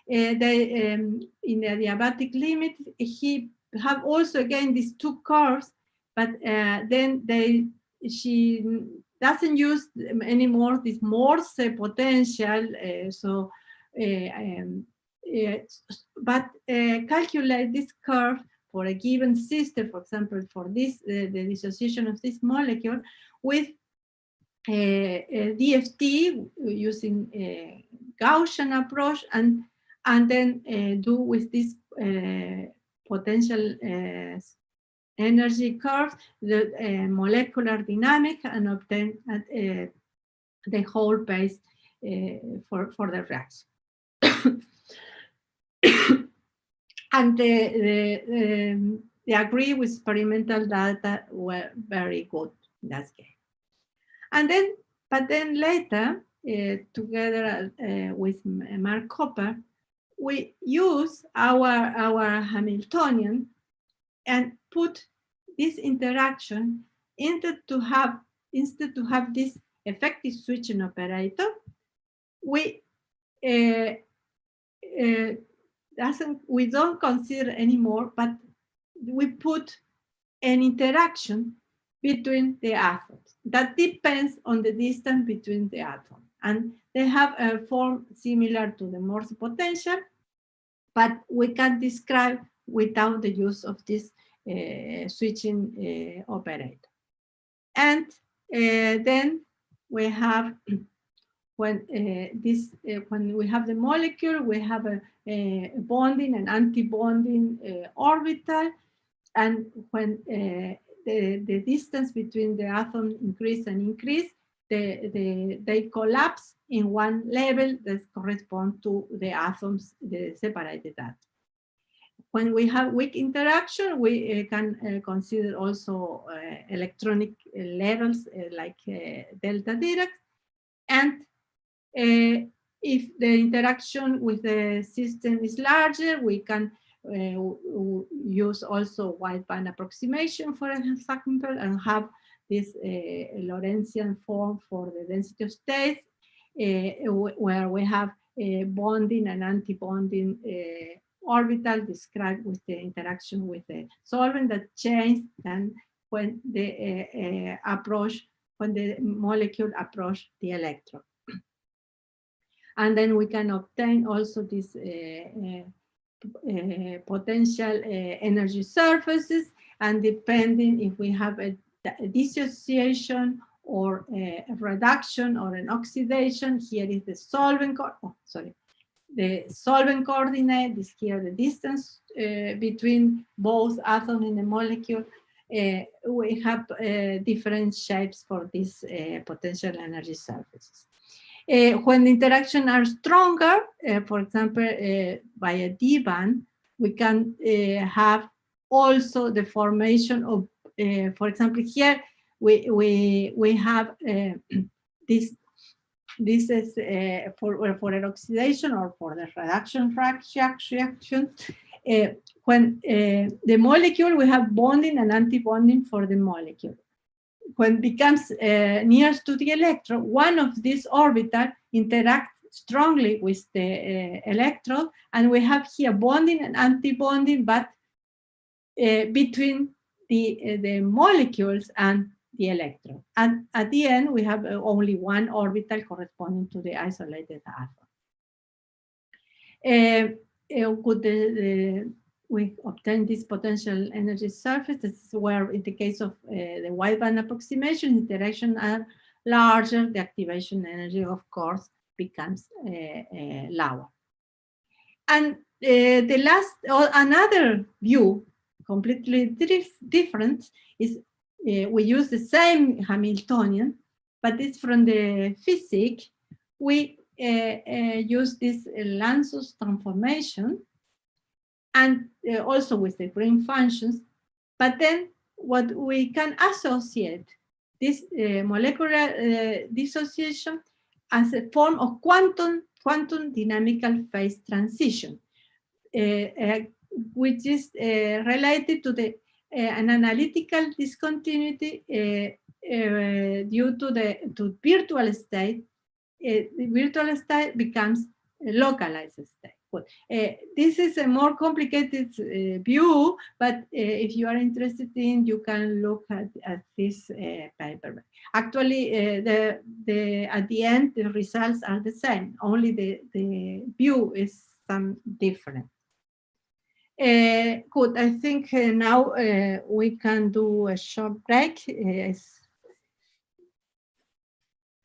in the adiabatic limit, he have also again these two curves, but then she doesn't use anymore this Morse potential, but calculate this curve for a given system, for example, for this, the dissociation of this molecule with DFT using Gaussian approach, and then do with this potential energy curve the molecular dynamic, and obtain the whole base for the reaction. And they agree with experimental data were very good in that case. And then, but then later, together with Mark Copper, we use our Hamiltonian and put this interaction instead to have this effective switching operator. We don't consider anymore, but we put an interaction between the atoms that depends on the distance between the atoms, and they have a form similar to the Morse potential, but we can describe without the use of this switching operator. And then we have when we have the molecule, we have a bonding and anti-bonding orbital, and when the distance between the atoms increase and increase, they collapse in one level that corresponds to the atoms, the separated atoms. When we have weak interaction, we can consider also electronic levels like delta Dirac. And if the interaction with the system is larger, we can use also wideband approximation, for example, and have this Lorentzian form for the density of states, where we have bonding and anti-bonding orbital described with the interaction with the solvent that change then when the when the molecule approach the electron. And then we can obtain also this potential energy surfaces, and depending if we have a dissociation or a reduction or an oxidation, here is the solvent, the solvent coordinate, this here the distance between both atoms in the molecule. We have different shapes for these potential energy surfaces. When the interactions are stronger, for example, by a D-band, we can have also the formation of, for example, here we have this is for an oxidation or for the reduction reaction. When the molecule, we have bonding and anti-bonding for the molecule. When it becomes near to the electron, one of these orbitals interacts strongly with the electron, and we have here bonding and anti-bonding, but between the molecules and the electron. And at the end, we have only one orbital corresponding to the isolated atom. We obtain this potential energy surface. This is where, in the case of the wideband approximation, interactions are larger, the activation energy, of course, becomes lower. And the last, or another view, completely different, is we use the same Hamiltonian, but it's from the physics. We use this Lanczos transformation, and also with the Green functions. But then what we can associate this molecular dissociation as a form of quantum dynamical phase transition, which is related to the an analytical discontinuity due to virtual state. The virtual state becomes a localized state. This is a more complicated view, but if you are interested in, you can look at this paper. Actually, at the end, the results are the same. Only the view is some different. Good. I think now we can do a short break.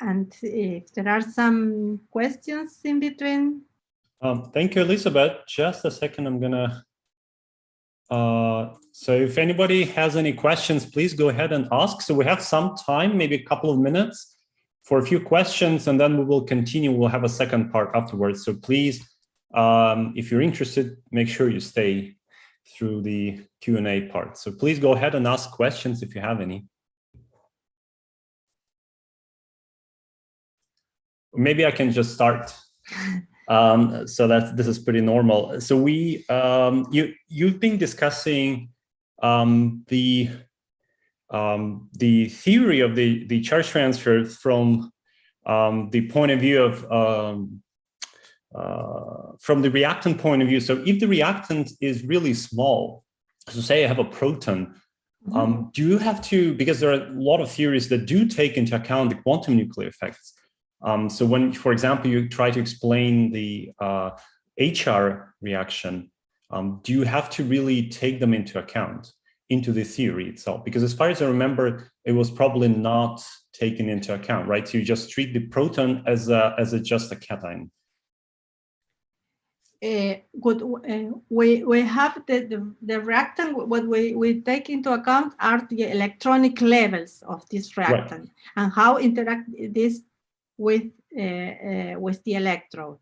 And if there are some questions in between. Thank you, Elizabeth. Just a second, I'm gonna, so if anybody has any questions, please go ahead and ask. So we have some time, maybe a couple of minutes for a few questions, and then we will continue. We'll have a second part afterwards. So please, if you're interested, make sure you stay through the Q&A part. So please go ahead and ask questions if you have any. Maybe I can just start. So this is pretty normal. So we, you've been discussing the theory of the charge transfer from the point of view of from the reactant point of view. So if the reactant is really small, so say I have a proton, do you have to, because there are a lot of theories that do take into account the quantum nuclear effects. So when, for example, you try to explain the HR reaction, do you have to really take them into account into the theory itself? Because as far as I remember, it was probably not taken into account, right? So you just treat the proton as just a cation. Good. We have the reactant. What we take into account are the electronic levels of this reactant, right, and how interact this with the electrode.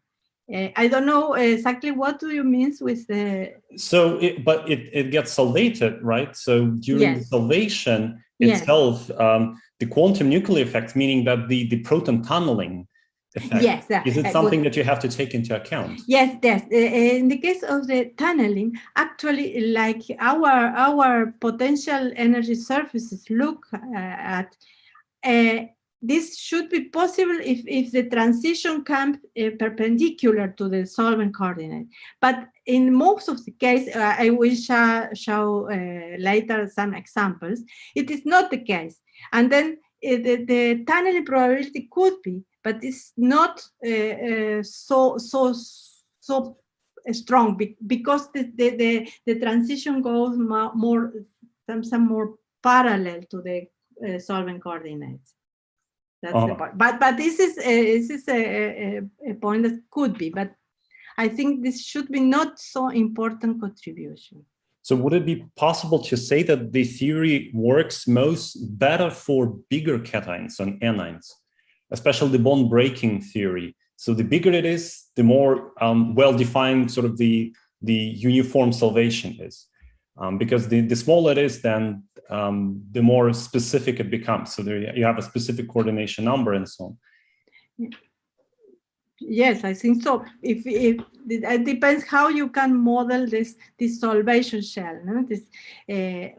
I don't know exactly what do you mean with the. So, but it gets solvated, right? So during the solvation itself, the quantum nuclear effects, meaning that the proton tunneling effect, is it something that you have to take into account? Yes. In the case of the tunneling, actually, like our potential energy surfaces look at. This should be possible if the transition comes perpendicular to the solvent coordinate. But in most of the case, I will show later some examples, it is not the case. And then the tunneling probability could be, but it's not so strong because the transition goes more parallel to the solvent coordinates. That's the part. But this is a point that could be, but I think this should be not so important contribution. So would it be possible to say that the theory works better for bigger cations and anions, especially the bond breaking theory? So the bigger it is, the more well-defined sort of the uniform salvation is. Because the smaller it is, then the more specific it becomes. So there you have a specific coordination number and so on. Yes, I think so. If it depends how you can model this solvation shell. No?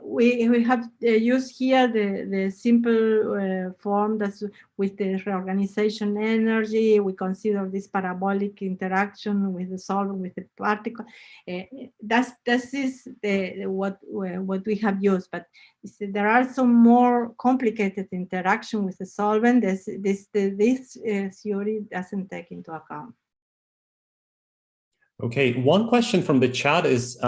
We have used here the simple form that's with the reorganization energy. We consider this parabolic interaction with the solvent with the particle. This is what we have used. But there are some more complicated interaction with the solvent. This theory doesn't take into account. Okay, one question from the chat is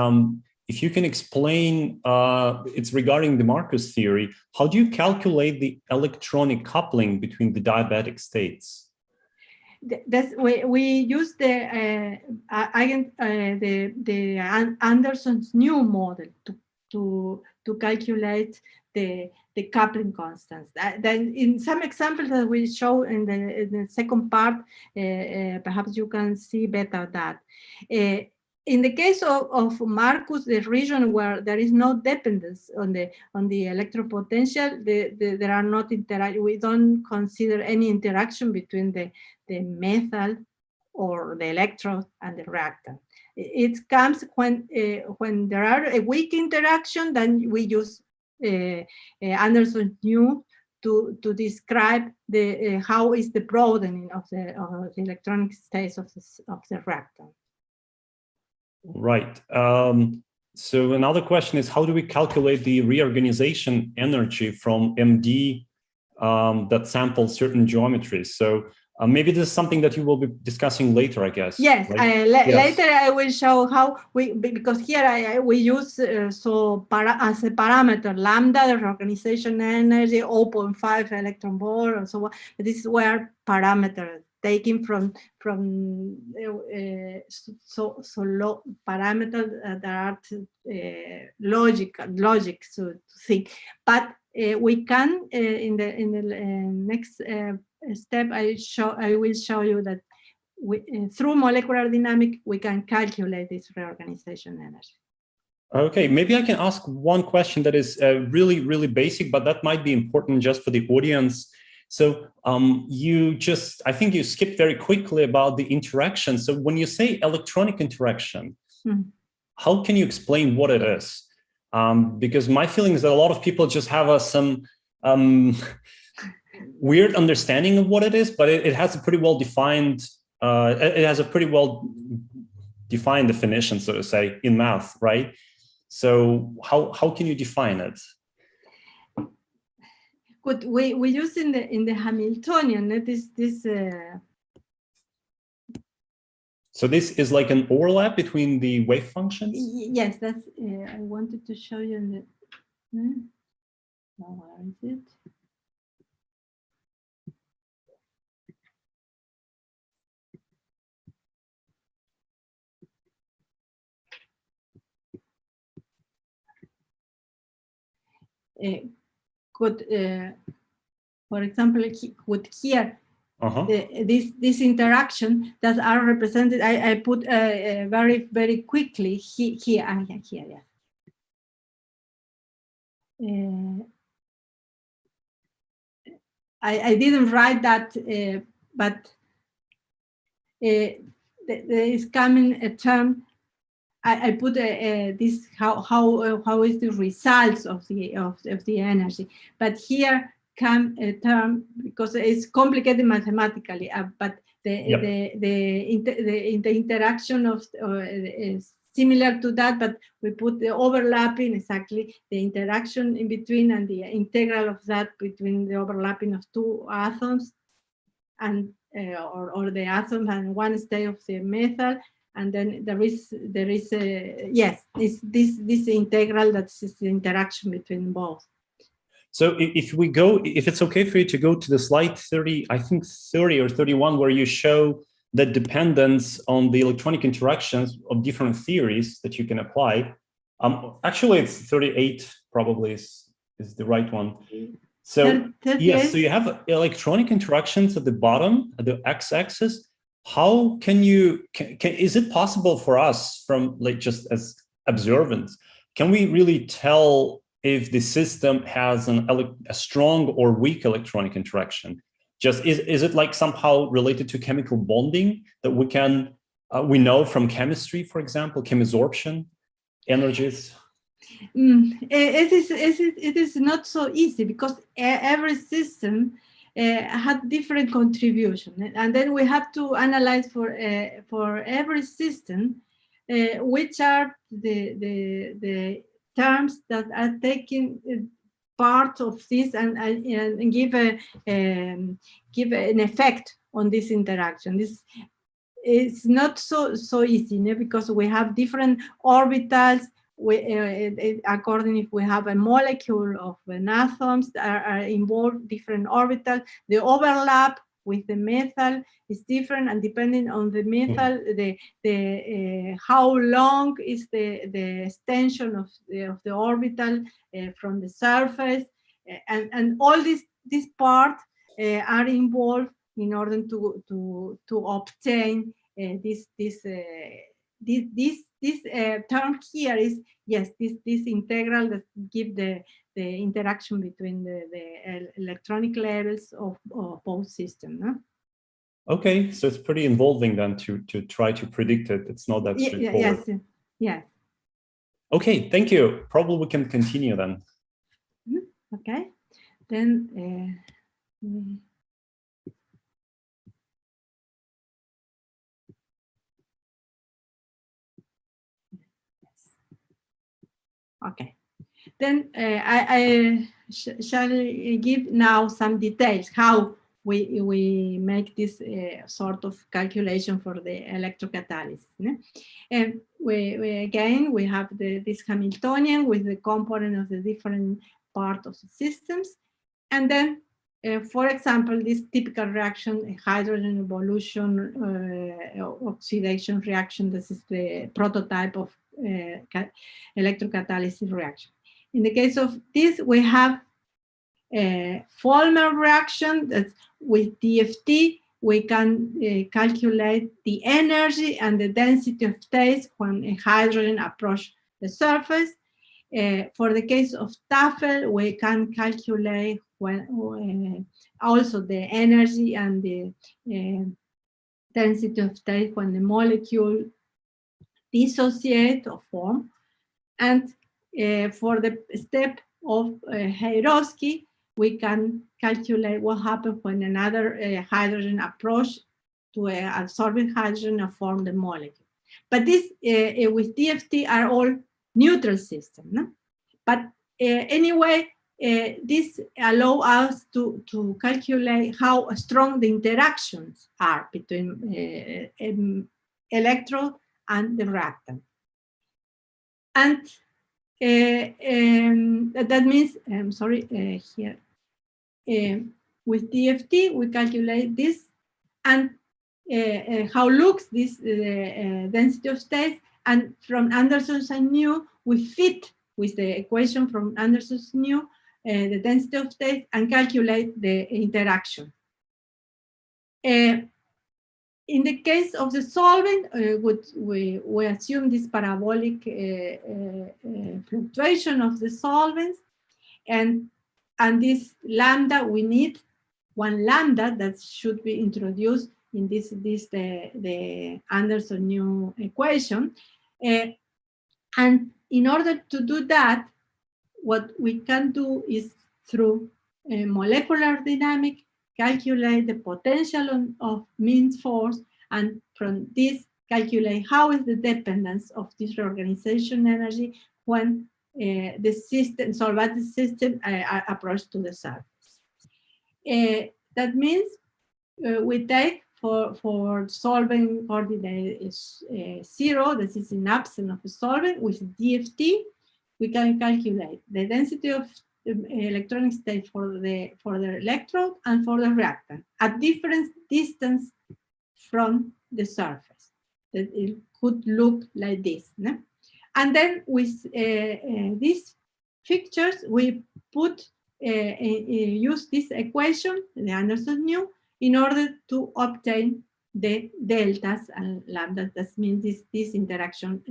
if you can explain, it's regarding the Marcus theory, how do you calculate the electronic coupling between the diabatic states? we use the Anderson's new model to calculate the coupling constants. Then in some examples that we show in the second part, perhaps you can see better that. In the case of Marcus, the region where there is no dependence on the electron potential, there are not we don't consider any interaction between the metal or the electrode and the reactant. It comes when there are a weak interaction, then we use Anderson's new to describe the how is the broadening of the electronic states of the reactant. Right. So another question is, how do we calculate the reorganization energy from MD that samples certain geometries? So maybe this is something that you will be discussing later, I guess. Yes, right? Later I will show how because here we use as a parameter lambda, the reorganization energy, 0.5 electron volt, and so on. This is where parameters taken from low parameters that are logic to think, but we can in the next step I will show you that through molecular dynamics we can calculate this reorganization energy. Okay, maybe I can ask one question that is really basic, but that might be important just for the audience. So I think you skipped very quickly about the interaction. So when you say electronic interaction, how can you explain what it is? Because my feeling is that a lot of people just have some weird understanding of what it is, but it has a pretty well defined, definition, so to say, in math, right? So how can you define it? Good. We use in the Hamiltonian So this is like an overlap between the wave functions? Yes, that's. I wanted to show you in the. Where is it? For example, here. This interaction that are represented, I put very quickly here. I didn't write that, but there is coming a term. I put this how is the results of the energy, but here come a term because it's complicated mathematically, but the interaction of is similar to that, but we put the overlapping, exactly the interaction in between and the integral of that between the overlapping of two atoms and or the atom and one state of the metal. And then there is this integral that is the interaction between both. So if it's okay for you to go to the slide 30, I think 30 or 31, where you show the dependence on the electronic interactions of different theories that you can apply. Actually, it's 38 probably is the right one. So yes, so you have electronic interactions at the bottom, at the x-axis. How can is it possible for us from just as observants, can we really tell if the system has a strong or weak electronic interaction? Just is it like somehow related to chemical bonding that we know from chemistry, for example, chemisorption energies? It is not so easy because every system had different contribution, and then we have to analyze for every system which are the terms that are taking part of this and give an effect on this interaction. This is not so easy, because we have different orbitals. According if we have a molecule of atoms that are involved different orbitals, the overlap with the methyl is different, and depending on the methyl, how long is the extension of the orbital from the surface, and all these parts are involved in order to obtain this term here is, yes, this integral that give the interaction between the electronic levels of both systems. No? Okay, so it's pretty involving then to try to predict it. It's not that straightforward. Yes, yes. Okay, thank you. Probably we can continue then. Okay, then okay. Then I shall give now some details how we make this sort of calculation for the electrocatalysis. And we have this Hamiltonian with the component of the different part of the systems, and then for example, this typical reaction, hydrogen evolution, oxidation reaction. This is the prototype of electrocatalysis reaction. In the case of this, we have a Folmer reaction that with DFT, we can calculate the energy and the density of states when a hydrogen approaches the surface. For the case of Tafel, we can calculate when, also the energy and the density of state when the molecule dissociate or form. And for the step of Heirovsky, we can calculate what happens when another hydrogen approach to absorbing hydrogen and form the molecule. But this with DFT are all neutral systems. No? But anyway, this allow us to calculate how strong the interactions are between electrode and the reactant. And that means, I'm sorry, here, with DFT, we calculate this and how looks this density of states, and from Anderson's and Nu, we fit with the equation from Anderson's Nu, the density of states, and calculate the interaction. In the case of the solvent, we assume this parabolic fluctuation of the solvents, and this lambda, we need one lambda that should be introduced in the Anderson-Nu equation. And in order to do that, what we can do is through molecular dynamics, calculate the potential of mean force, and from this calculate how is the dependence of this reorganization energy when the system, solvatic system, approach to the surface. That means we take for solvent coordinate is 0, this is in absence of a solvent. With DFT, we can calculate the density of electronic state for the electrode and for the reactant at different distance from the surface. That it could look like this. No? And then with these fixtures, we use this equation, the Anderson-Nu, in order to obtain the deltas and lambda. That means this interaction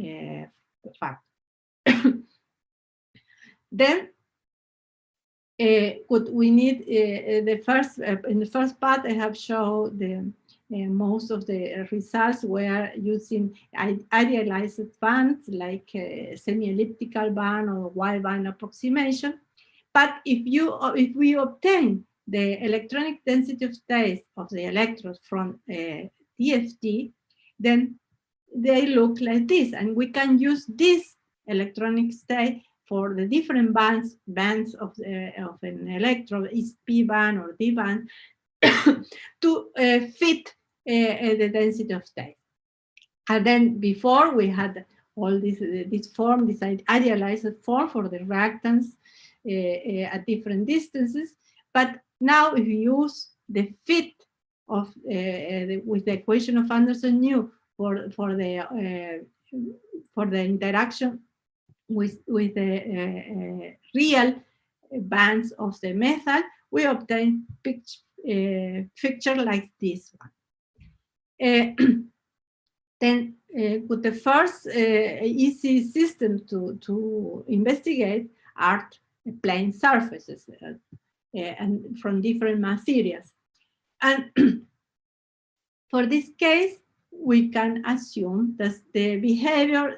factor. Then what we need in the first part, I have shown the most of the results were using idealized bands like semi-elliptical band or wide band approximation. But if we obtain the electronic density of states of the electrodes from DFT, then they look like this, and we can use this electronic state for the different bands of an electrode, is P band or D band, to fit the density of state. And then before we had all this form, this idealized form for the reactants at different distances. But now if we use the fit with the equation of Anderson-New for the interaction with the real bands of the metal, we obtain picture like this one. Then with the first easy system to investigate are plane surfaces and from different materials. And for this case, we can assume that the behavior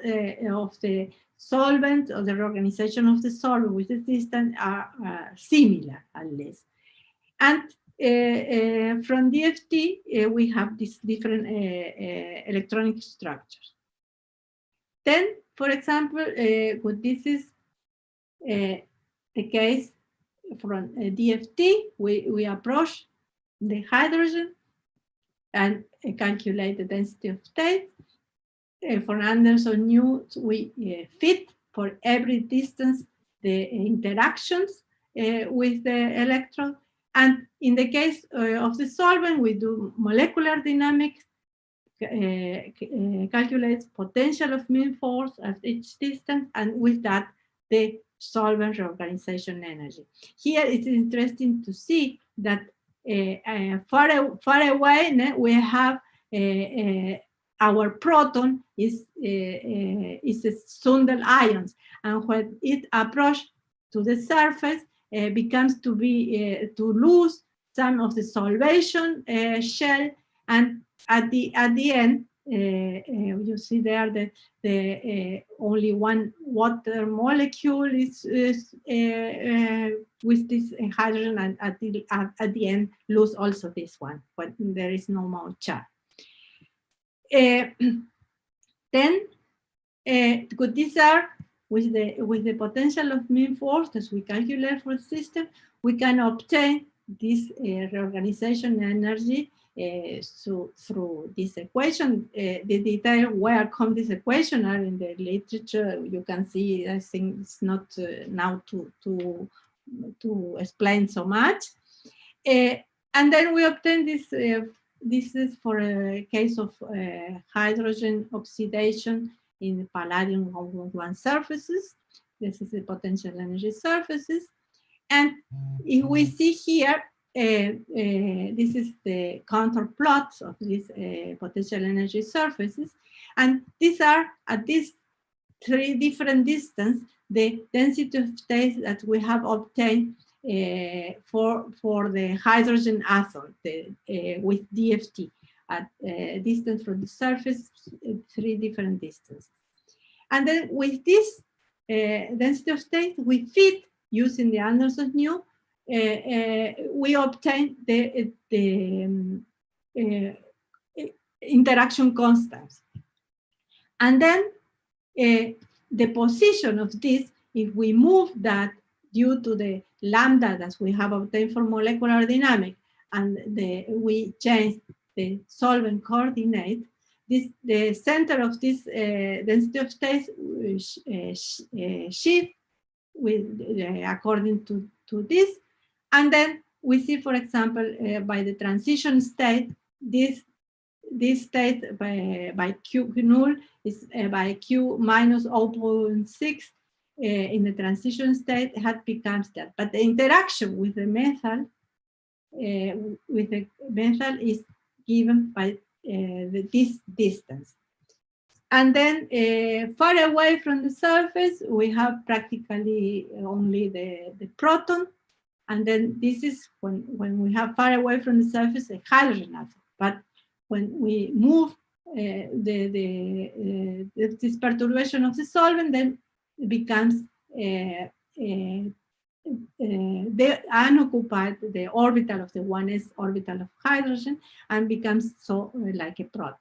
of the solvent or the reorganization of the solvent with the distance are similar, at least. And from DFT, we have these different electronic structures. Then, for example, this is the case from DFT, we approach the hydrogen and calculate the density of states. For Anderson-New, we fit for every distance the interactions with the electron. And in the case of the solvent, we do molecular dynamics, calculates potential of mean force at each distance, and with that, the solvent reorganization energy. Here it's interesting to see that far away we have our proton is Sundel ions, and when it approaches to the surface, becomes to be to lose some of the solvation shell, and at the end you see there that the only one water molecule is with this hydrogen, and at the end lose also this one, but there is no more charge. Then these are with the potential of mean force as we calculate for the system, we can obtain this reorganization energy through this equation. The detail where come this equation are in the literature. You can see, I think it's not now to explain so much. And then we obtain this. This is for a case of hydrogen oxidation in the palladium 111 surfaces. This is the potential energy surfaces. And if we see here, this is the contour plots of these potential energy surfaces. And these are, at these three different distances, the density of states that we have obtained for the hydrogen atom with DFT at distance from the surface, three different distances. And then with this density of state, we fit using the Anderson-New, we obtain the interaction constants. And then the position of this, if we move that due to the lambda that we have obtained for molecular dynamics, and we change the solvent coordinate, the center of this density of states shift according to this. And then we see, for example, by the transition state, this state by Q null is by Q minus 0.6 in the transition state becomes that. But the interaction with the metal is given by this distance. And then far away from the surface, we have practically only the proton. And then this is when we have far away from the surface, a hydrogen atom. But when we move this perturbation of the solvent, then it becomes the unoccupied, the orbital of the 1s orbital of hydrogen, and becomes so like a proton.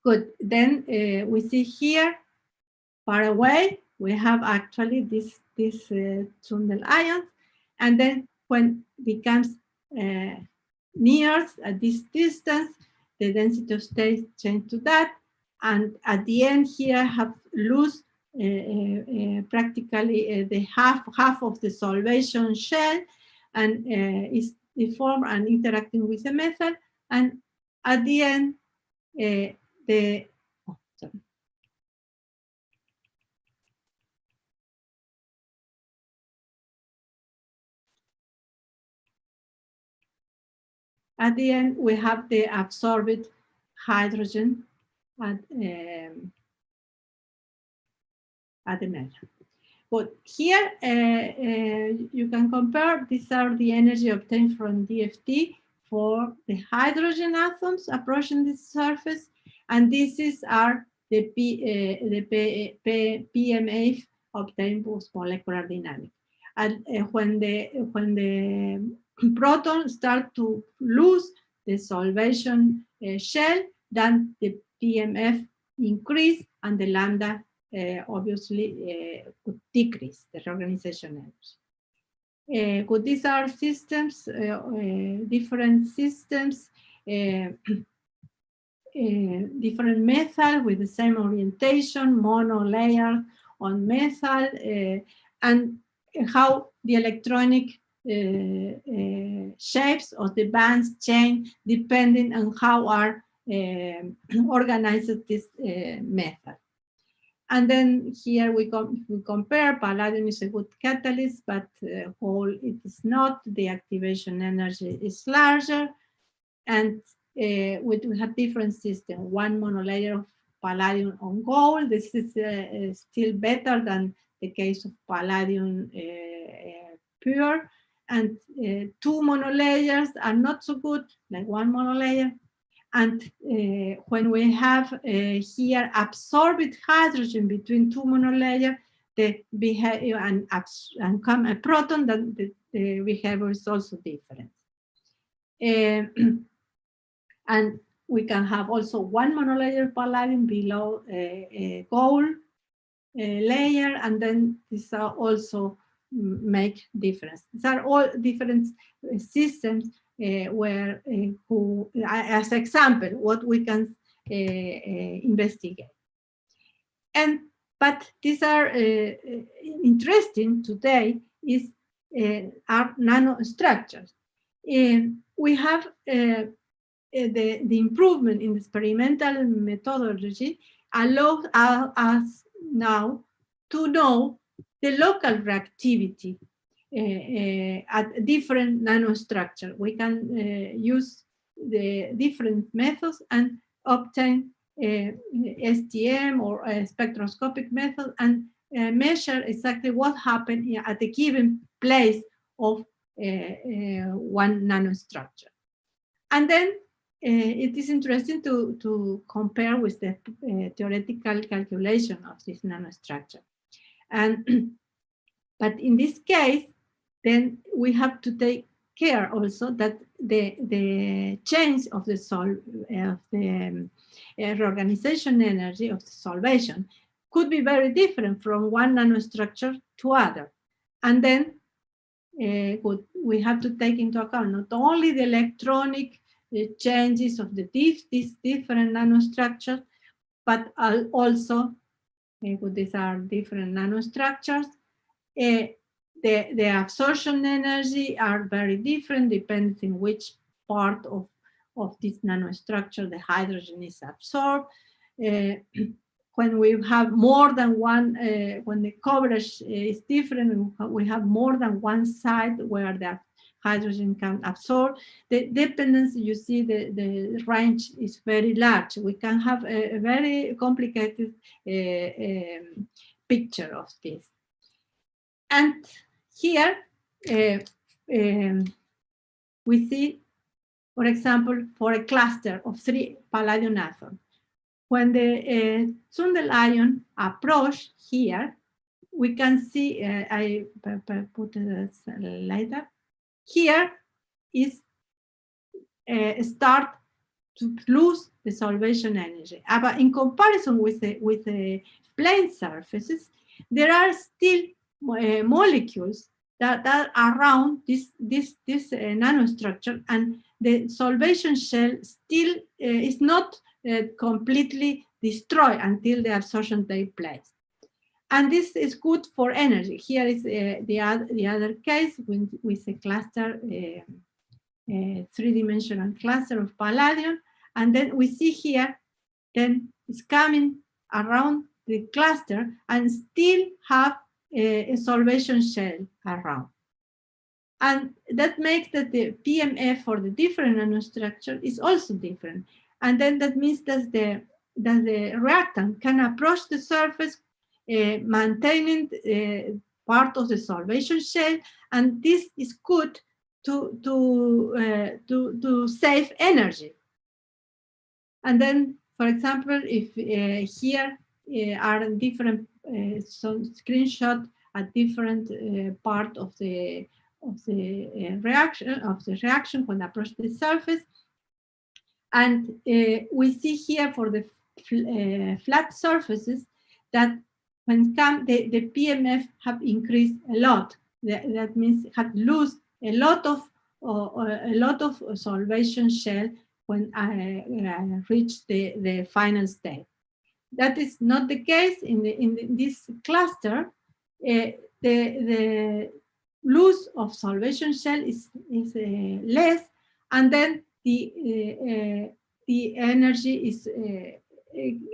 Good. Then we see here, far away, we have actually this Sundel ions, and then when it becomes near at this distance, the density of states change to that, and at the end here have lose practically the half of the solvation shell, and deformed and interacting with the metal, and at the end, at the end, we have the absorbed hydrogen at the metal. But here you can compare, these are the energy obtained from DFT for the hydrogen atoms approaching this surface, and these are the PMF obtained with molecular dynamics. And when the protons start to lose the solvation shell, then the PMF increase and the lambda obviously could decrease the reorganization energy. But these are systems, different systems, different metal with the same orientation, monolayer on metal, and how the electronic shapes of the bands change depending on how are organized this metal. And then here we compare, palladium is a good catalyst, but gold it is not. The activation energy is larger, and we have different systems. One monolayer of palladium on gold. This is still better than the case of palladium pure. And two monolayers are not so good, like one monolayer. And when we have here absorbed hydrogen between two monolayers, the behavior and come a proton, then the behavior is also different. And we can have also one monolayer palladium below a gold layer, and then these are also make difference. These are all different systems where, as example, what we can investigate. But these are interesting today is are nanostructures. We have the improvement in the experimental methodology allows us now to know the local reactivity at different nanostructure. We can use the different methods and obtain STM or a spectroscopic method and measure exactly what happened at a given place of one nanostructure. And then it is interesting to compare with the theoretical calculation of this nanostructure. And but in this case, then we have to take care also that the change of the reorganization energy of the solvation could be very different from one nanostructure to other. And then we have to take into account not only the electronic changes of these different nanostructures, but also, these are different nanostructures. The absorption energy are very different depending on which part of this nanostructure the hydrogen is absorbed. When we have more than one, when the coverage is different, we have more than one side where the hydrogen can absorb. The dependence, you see, the range is very large. We can have a very complicated picture of this. And here we see, for example, for a cluster of 3 palladium atoms, when the Sundel ion approach here, we can see, I put it later, here is start to lose the solvation energy. But in comparison with the plane surfaces, there are still molecules that are around this nanostructure, and the solvation shell still is not completely destroyed until the absorption takes place. And this is good for energy. Here is the other case with a cluster three-dimensional cluster of palladium. And then we see here, then it's coming around the cluster and still have a solvation shell around. And that makes that the PMF for the different nanostructure is also different. And then that means that the reactant can approach the surface, maintaining part of the solvation shell, and this is good to save energy. And then, for example, if here are different some screenshot at different part of the reaction when approach the surface, and we see here for the flat surfaces that when the PMF have increased a lot. That means had lose a lot of solvation shell when I reach the final state. That is not the case in this cluster. The loss of solvation shell is less, and then the energy is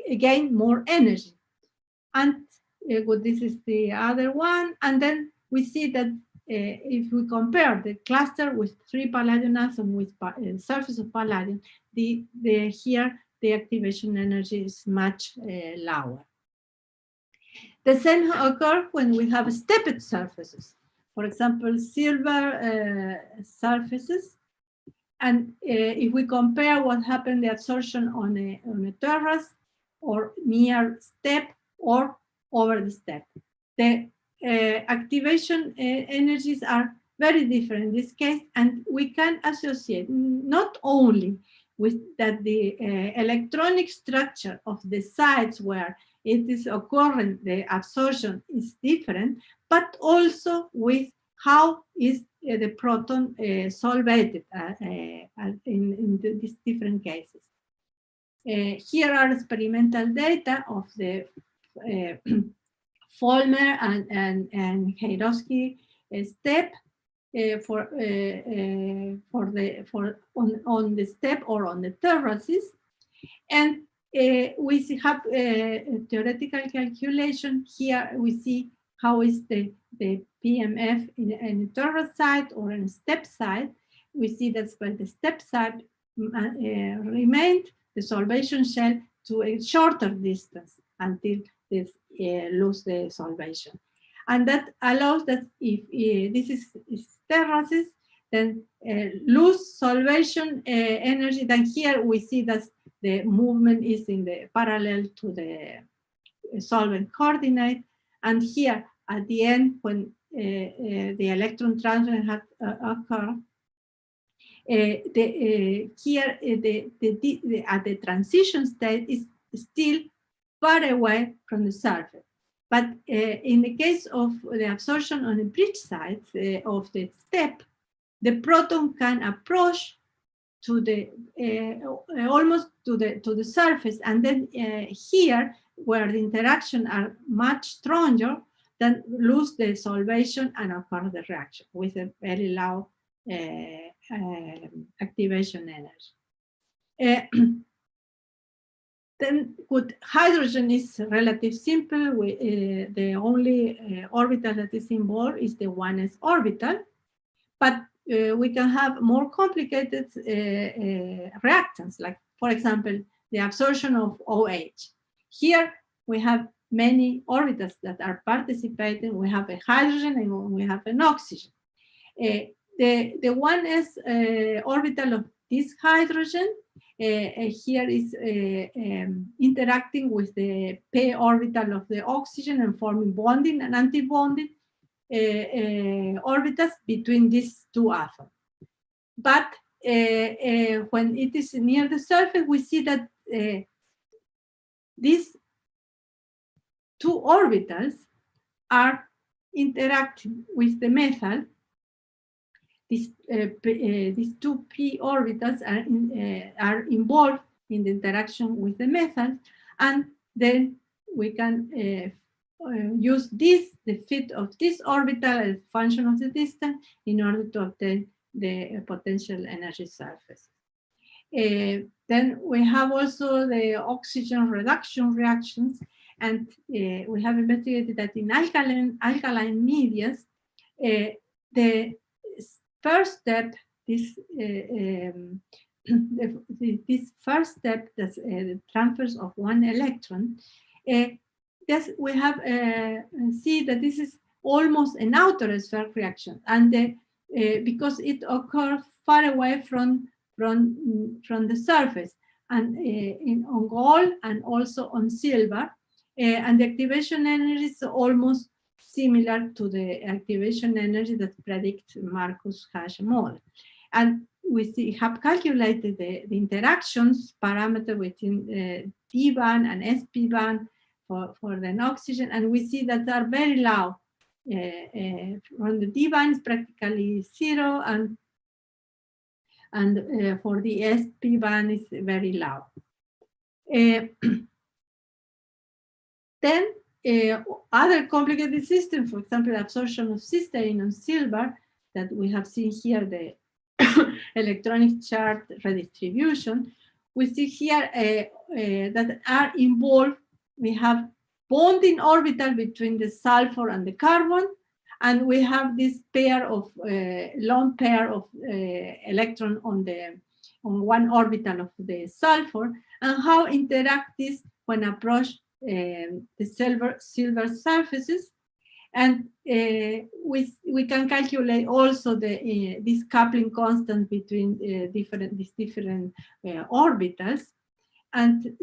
again more energy. And this is the other one. And then we see that if we compare the cluster with 3 palladium atoms with surface of palladium, here the activation energy is much lower. The same occurs when we have stepped surfaces. For example, silver surfaces. And if we compare what happened, the absorption on a terrace or near step or over the step, the activation energies are very different in this case, and we can associate not only with that the electronic structure of the sites where it is occurring, the absorption is different, but also with how is the proton solvated in these different cases. Here are experimental data of the Vollmer and Heirovsky step on the step or on the terraces, and we have a theoretical calculation. Here we see how is the PMF in a terrace site or in a step site. We see that by the step site remained the solvation shell to a shorter distance until this lose the solvation. And that allows that if this is terraces, then lose solvation energy. Then here we see that the movement is in the parallel to the solvent coordinate. And here at the end, when the electron transfer had occurred, here at the transition state is still far away from the surface. But in the case of the absorption on the bridge sides of the step, the proton can approach to the almost to the surface, and then here, where the interaction are much stronger, then lose the solvation and occur the reaction with a very low activation energy. Then with hydrogen is relatively simple. The only orbital that is involved is the 1s orbital, but we can have more complicated reactants, like, for example, the absorption of OH. Here we have many orbitals that are participating. We have a hydrogen and we have an oxygen. The 1s orbital of this hydrogen here is interacting with the p orbital of the oxygen and forming bonding and anti-bonding orbitals between these two atoms. But when it is near the surface, we see that these two orbitals are interacting with the metal. These two p orbitals are involved in the interaction with the metal, and then we can use the fit of this orbital as a function of the distance in order to obtain the potential energy surface. Then we have also the oxygen reduction reactions, and we have investigated that in alkaline medias, the first step, this this first step, that's the transfers of one electron, this we have see that this is almost an outer sphere reaction, and because it occurs far away from the surface, and on gold and also on silver, and the activation energy is almost similar to the activation energy that predicts Marcus hash model. And we have calculated the interactions parameter between D band and SP band for the oxygen, and we see that they are very low. From the D band is practically 0, and for the SP band is very low. Then other complicated systems, for example, absorption of cysteine on silver, that we have seen here, the electronic charge redistribution. We see here that are involved. We have bonding orbital between the sulfur and the carbon, and we have this pair of lone pair of electron on one orbital of the sulfur, and how interact this when approach the silver surfaces. And we can calculate also this coupling constant between these different orbitals. And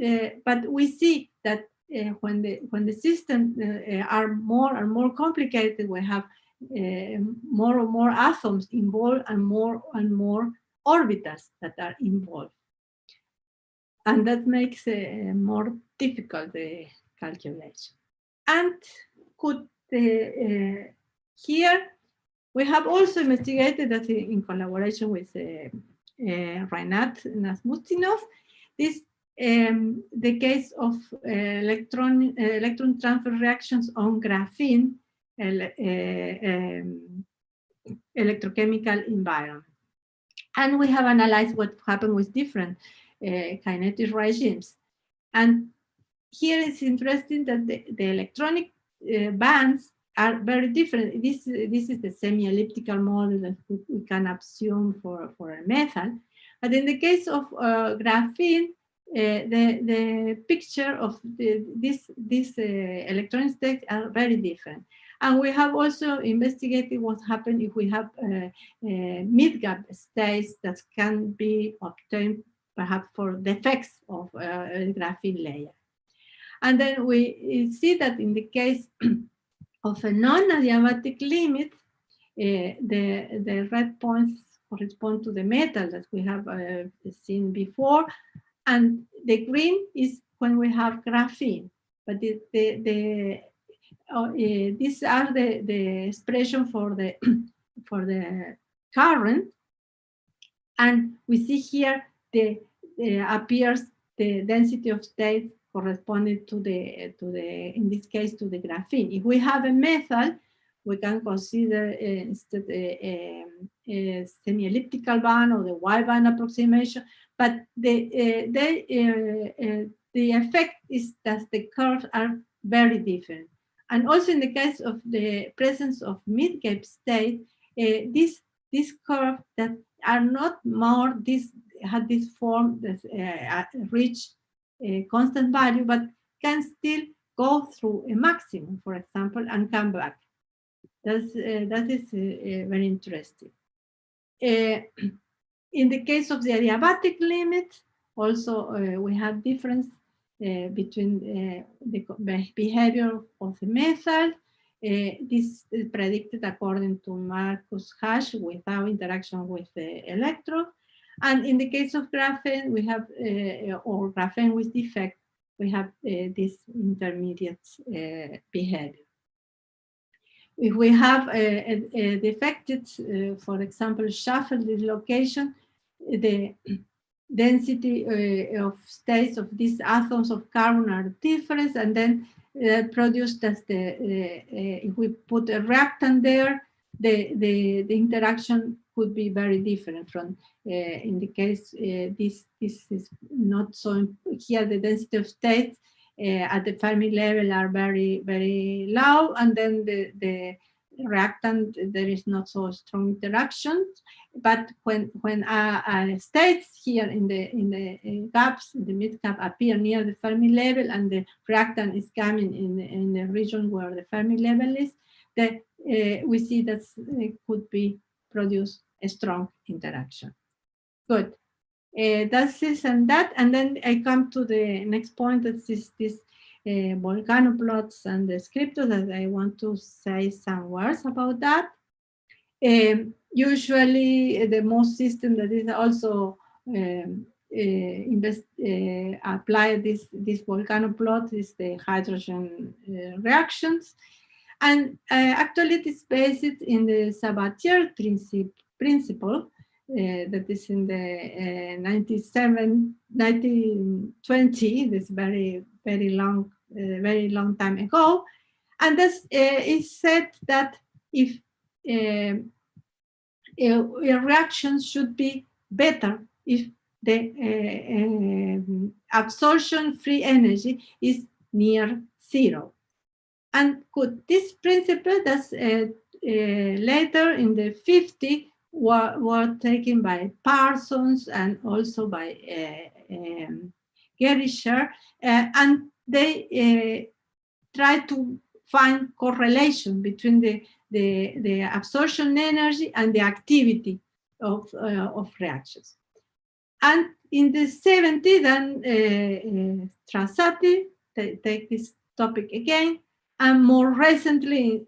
but we see that when the systems are more and more complicated, we have more and more atoms involved, and more orbitals that are involved, and that makes more difficult the calculation. And here we have also investigated that in collaboration with Reinat Nasmutinov, this the case of electron transfer reactions on graphene electrochemical environment. And we have analyzed what happened with different kinetic regimes. And here it's interesting that the electronic bands are very different. This is the semi-elliptical model that we can assume for a metal. But in the case of graphene, the picture of these electronic states are very different. And we have also investigated what happens if we have mid-gap states that can be obtained perhaps for the effects of a graphene layer. And then we see that in the case of a non-adiabatic limit, the red points correspond to the metal that we have seen before, and the green is when we have graphene. But these are the expression for the current, and we see here appears the density of states corresponding to in this case to the graphene. If we have a metal, we can consider instead a semi-elliptical band or the wide band approximation, but the effect is that the curves are very different. And also in the case of the presence of mid-gap state, these curves that are not more, have this form that reach a constant value, but can still go through a maximum, for example, and come back. That is very interesting. In the case of the adiabatic limit, also we have difference between the behavior of the metal. This is predicted according to Marcus hash without interaction with the electron. And in the case of graphene, we have, or graphene with defect, we have this intermediate behavior. If we have a defected, for example, shuffle dislocation, the density of states of these atoms of carbon are different, and then produced as if we put a reactant there, the interaction could be very different from, in the case, this is not so, here the density of states at the Fermi level are very, very low, and then the reactant, there is not so strong interactions. But when states here in the gaps, in the mid gap, appear near the Fermi level, and the reactant is coming in the region where the Fermi level is, that we see that it could be produce a strong interaction. Good. That's this and that, and then I come to the next point. That is this volcanoplots and descriptors, that I want to say some words about that. Usually, the most system that is also apply this volcanoplot is the hydrogen reactions, and actually it is based in the Sabatier principle. That is in the 1920, this very long time ago, and this is said that if a reaction should be better if the absorption free energy is near zero. And this principle that's later in the 50s were taken by Parsons and also by Gerischer, and they try to find correlation between the absorption energy and the activity of reactions. And in the 70s, then Trassati take this topic again, and more recently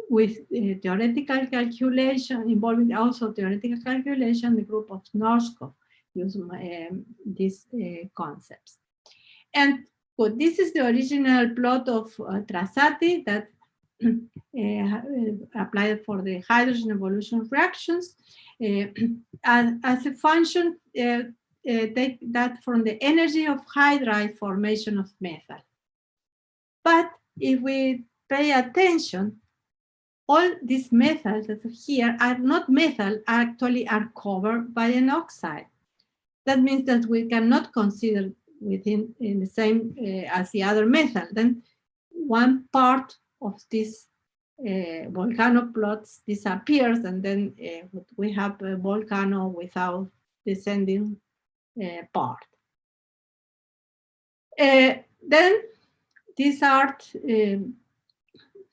with theoretical calculation, involving also theoretical calculation, the group of Norskov use these concepts. And this is the original plot of Trassati that applied for the hydrogen evolution reactions. And as a function, take that from the energy of hydride formation of methyl. But if we pay attention, all these methyls that are here are not methyl, actually are covered by an oxide. That means that we cannot consider within in the same as the other methyl. Then one part of this volcanoplots disappears, and then we have a volcano without descending part. Then these are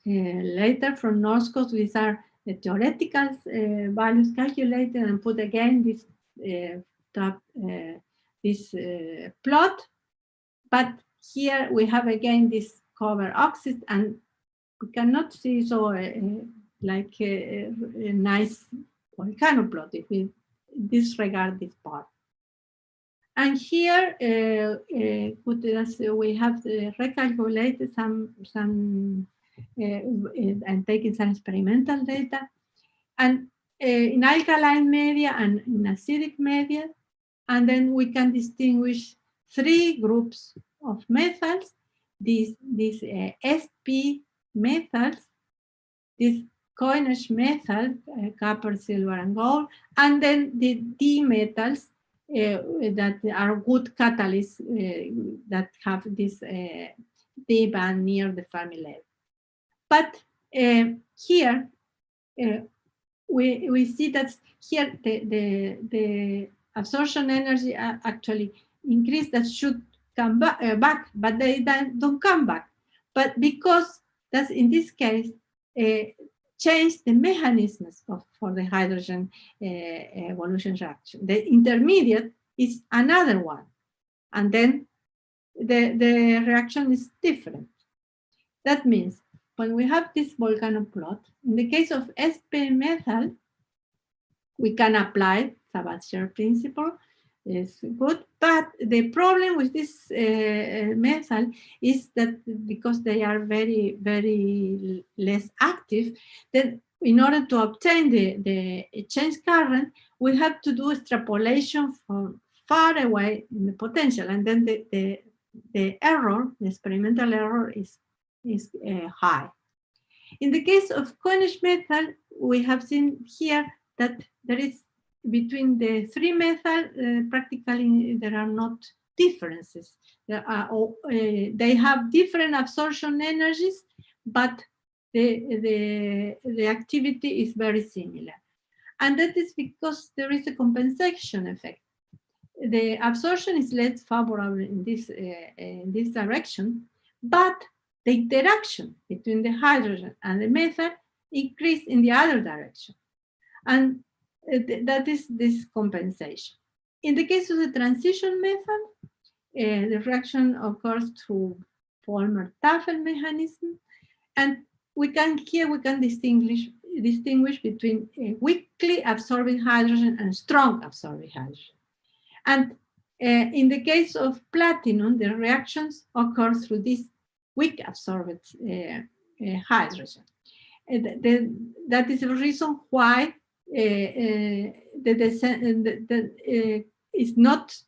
later from Norskov. These are the theoretical values calculated and put again this plot. But here we have again this cover oxide, and we cannot see so like a nice volcano plot if we disregard this part. And here we have recalculated some and taken some experimental data, and in alkaline media and in acidic media, and then we can distinguish three groups of methyls: these sp methyls, this coinage methyl, copper, silver, and gold, and then the D methyls that are good catalysts that have this D band near the Fermi level. But here we see that here the absorption energy actually increased. That should come back, but they don't come back. But because that's in this case change the mechanisms for the hydrogen evolution reaction. The intermediate is another one, and then the reaction is different. That means when we have this volcano plot, in the case of sp methyl, we can apply Sabatier principle. It's good, but the problem with this methyl is that because they are very, very less active, then in order to obtain the change current, we have to do extrapolation from far away in the potential, and then the error, the experimental error is high. In the case of Cornish metal, we have seen here that there is between the three metal, practically there are not differences. They have different absorption energies, but the activity is very similar. And that is because there is a compensation effect. The absorption is less favorable in this direction, but the interaction between the hydrogen and the metal increase in the other direction. And that is this compensation. In the case of the transition method, the reaction occurs through Volmer-Tafel mechanism, and we can distinguish between weakly absorbing hydrogen and strong absorbing hydrogen. And in the case of platinum, the reactions occur through this weak absorbed hydrogen. That is the reason why is not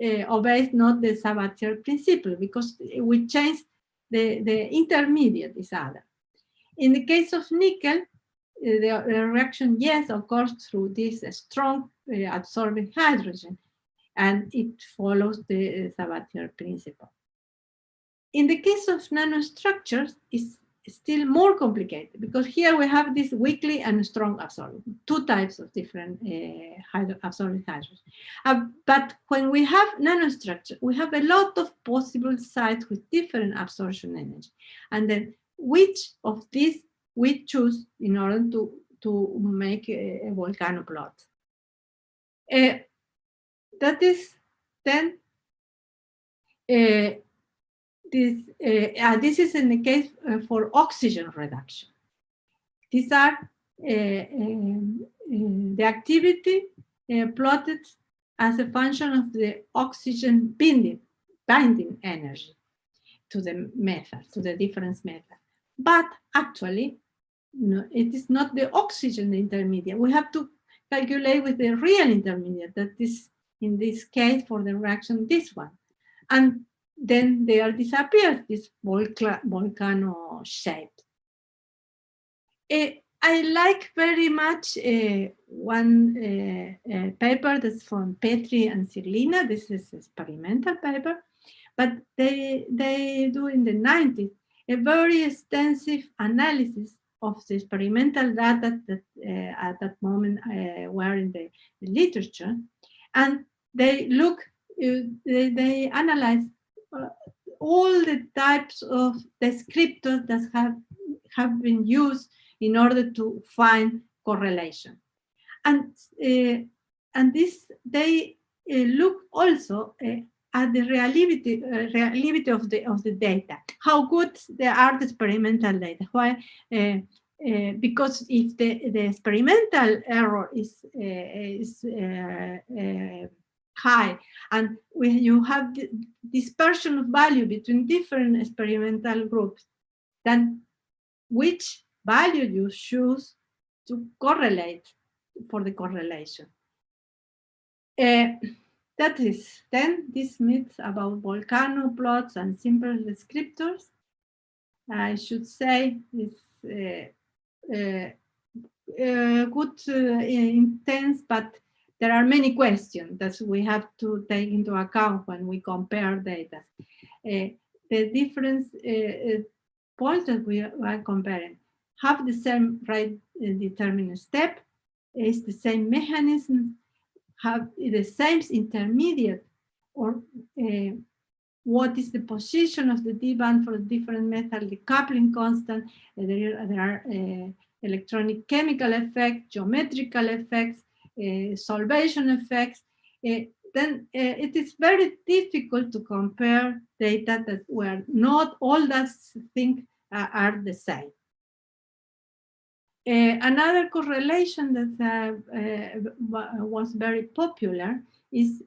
obeys not the Sabatier principle, because we change the intermediate is other. In the case of nickel, the reaction, yes, occurs through this strong absorbing hydrogen, and it follows the Sabatier principle. In the case of nanostructures, it's still more complicated, because here we have this weakly and strong absorbing, two types of different absorbing hydrogen. But when we have nanostructure, we have a lot of possible sites with different absorption energy. And then which of these we choose in order to make a volcano plot. That is then this is in the case for oxygen reduction. These are the activity plotted as a function of the oxygen binding energy to the metal, to the difference metal. But actually, no, it is not the oxygen intermediate. We have to calculate with the real intermediate, that is, in this case, for the reaction, this one. And then there disappears this volcano shape. I like very much one paper that's from Petri and Sirlina. This is an experimental paper, but they do in the 90s a very extensive analysis of the experimental data that at that moment were in the literature, and they they analyze all the types of descriptors that have been used in order to find correlation, and this they look also at the reality of the data. How good are the experimental data? Why? Because if the experimental error is high, and when you have the dispersion of value between different experimental groups, then which value you choose to correlate for the correlation. That is then this myth about volcano plots and simple descriptors. I should say is good, intense, but there are many questions that we have to take into account when we compare data. The different points that we are comparing have the same right determinant step, is the same mechanism, have the same intermediate, or what is the position of the D-band for different metal, the coupling constant, there are electronic chemical effects, geometrical effects, solvation effects. Then it is very difficult to compare data that where not all those things are the same. Another correlation that was very popular is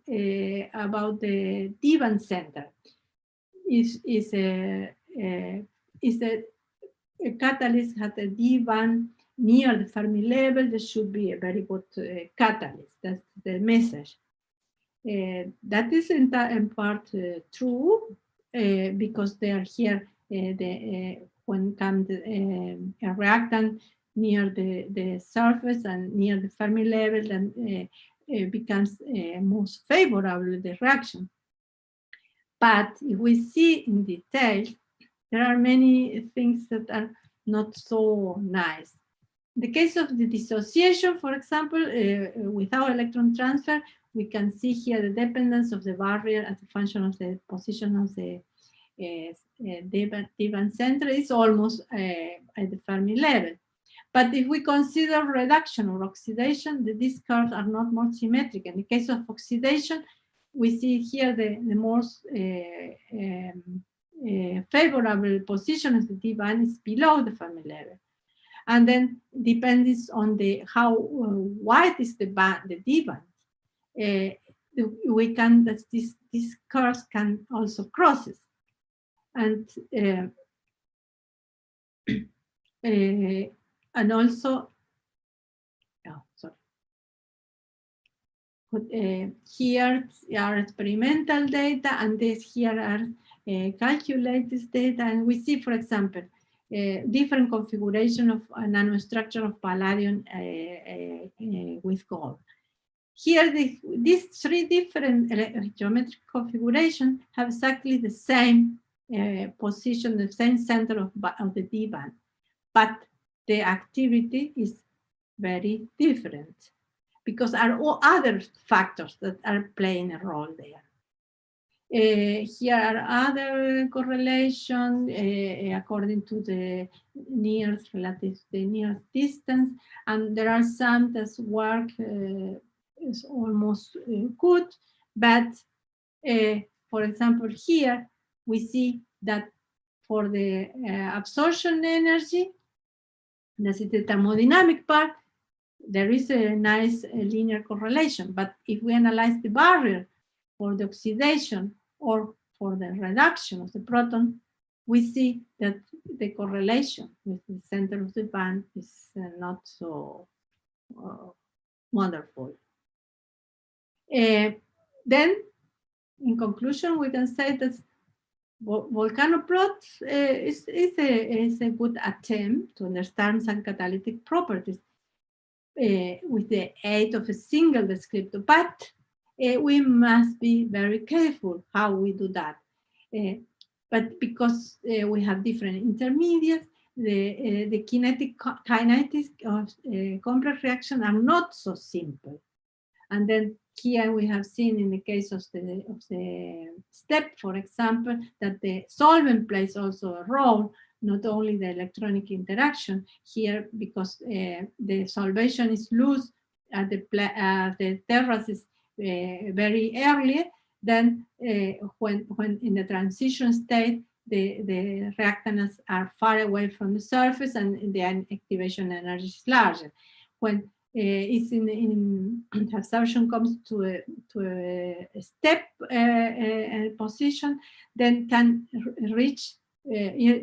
about the D-band center. Is a catalyst had a D-band near the Fermi level. This should be a very good catalyst. That's the message. That is in part true, because they are here when when comes a reactant near the surface and near the Fermi level, then becomes most favorable the reaction. But if we see in detail, there are many things that are not so nice. In the case of the dissociation, for example, without electron transfer, we can see here the dependence of the barrier as a function of the position of the Divan center is almost at the Fermi level. But if we consider reduction or oxidation, these curves are not more symmetric. In the case of oxidation, we see here the most favorable position of the D-band is below the Fermi level. And then depends on how wide is the band, the D-band. We can, that these curves can also crosses. And also, oh, sorry. Here are experimental data, and here are calculated data, and we see, for example, different configuration of a nanostructure of palladium with gold. Here, these three different geometric configurations have exactly the same position, the same center of the D-band, but the activity is very different because there are all other factors that are playing a role there. Here are other correlation according to the nearest relative to the nearest distance, and there are some that work is almost good, but for example here we see that for the absorption energy, this is the thermodynamic part, there is a nice linear correlation, but if we analyze the barrier for the oxidation or for the reduction of the proton, we see that the correlation with the center of the band is not so wonderful. Then, in conclusion, we can say that volcanoplot is a good attempt to understand some catalytic properties with the aid of a single descriptor, but we must be very careful how we do that. But because we have different intermediates, the kinetics of complex reaction are not so simple. And then here we have seen in the case of the step, for example, that the solvent plays also a role, not only the electronic interaction here, because the solvation is loose at the terraces very early. Then when in the transition state, the reactants are far away from the surface and the activation energy is larger. When it's in absorption comes to a step position, then can reach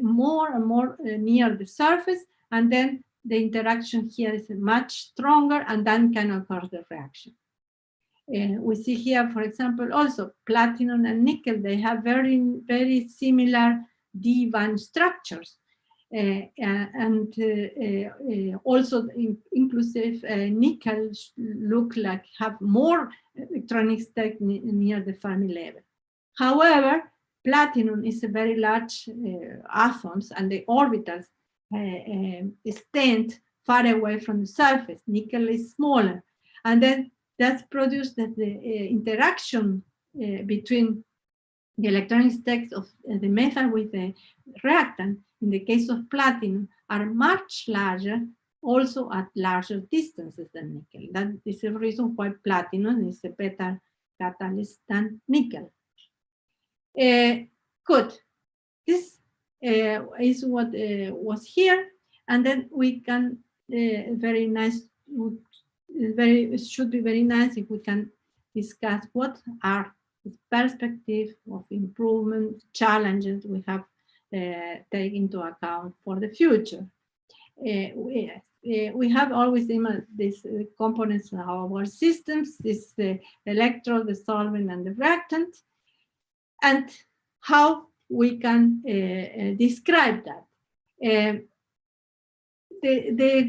more and more near the surface, and then the interaction here is much stronger, and then can occur the reaction. We see here, for example, also platinum and nickel, they have very, very similar D-band structures. Also inclusive nickel look like have more electronic state near the Fermi level. However, platinum is a very large atoms, and the orbitals stand far away from the surface. Nickel is smaller, and then that's produced that the interaction between the electronic states of the metal with the reactant, in the case of platinum, are much larger, also at larger distances than nickel. That is the reason why platinum is a better catalyst than nickel. Good. This is what was here, and then we can very nice. It should be very nice if we can discuss what are the perspective of improvement challenges we have take into account for the future. We have always these components of our systems, this electrode, the solvent, and the reactant, and how we can describe that. The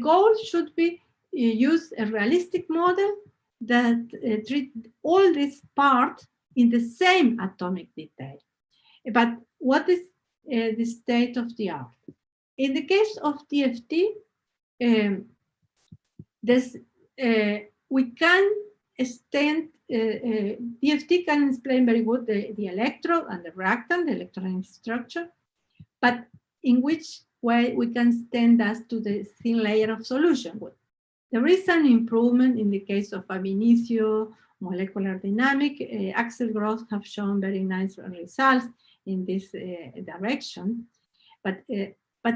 goal should be use a realistic model that treat all this part in the same atomic detail. But what is the state of the art? In the case of DFT, we can extend, DFT can explain very good the electrode and the reactant, the electronic structure, but in which way we can extend that to the thin layer of solution. There is an improvement in the case of ab initio, molecular dynamic. Axel Gross have shown very nice results in this direction, but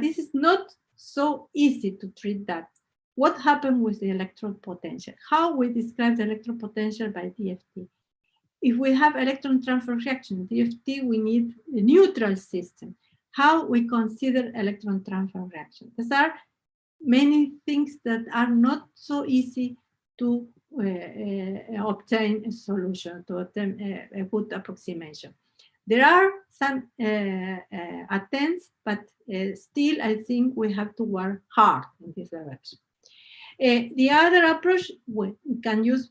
this is not so easy to treat that. What happened with the electrode potential? How we describe the electrode potential by DFT? If we have electron transfer reaction, DFT, we need a neutral system. How we consider electron transfer reaction? These are many things that are not so easy to obtain a solution, to obtain a good approximation. There are some attempts, but still I think we have to work hard in this direction. The other approach, we can use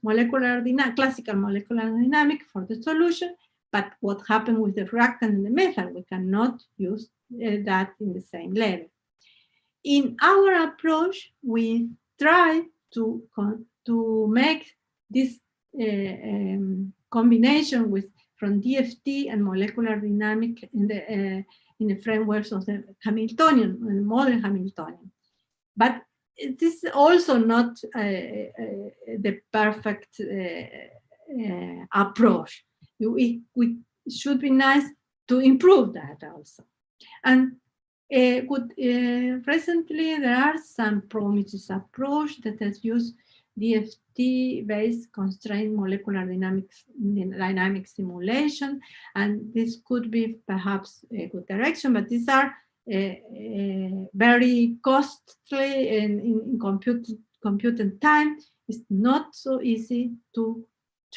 classical molecular dynamics for the solution, but what happened with the reactant and the method, we cannot use that in the same level. In our approach, we try to make this combination from DFT and molecular dynamics in the frameworks of the Hamiltonian, modern Hamiltonian. But it is also not the perfect approach. We should be nice to improve that also. And recently there are some promising approach that has used DFT-based constrained molecular dynamic simulation, and this could be perhaps a good direction, but these are very costly in computing time. It's not so easy to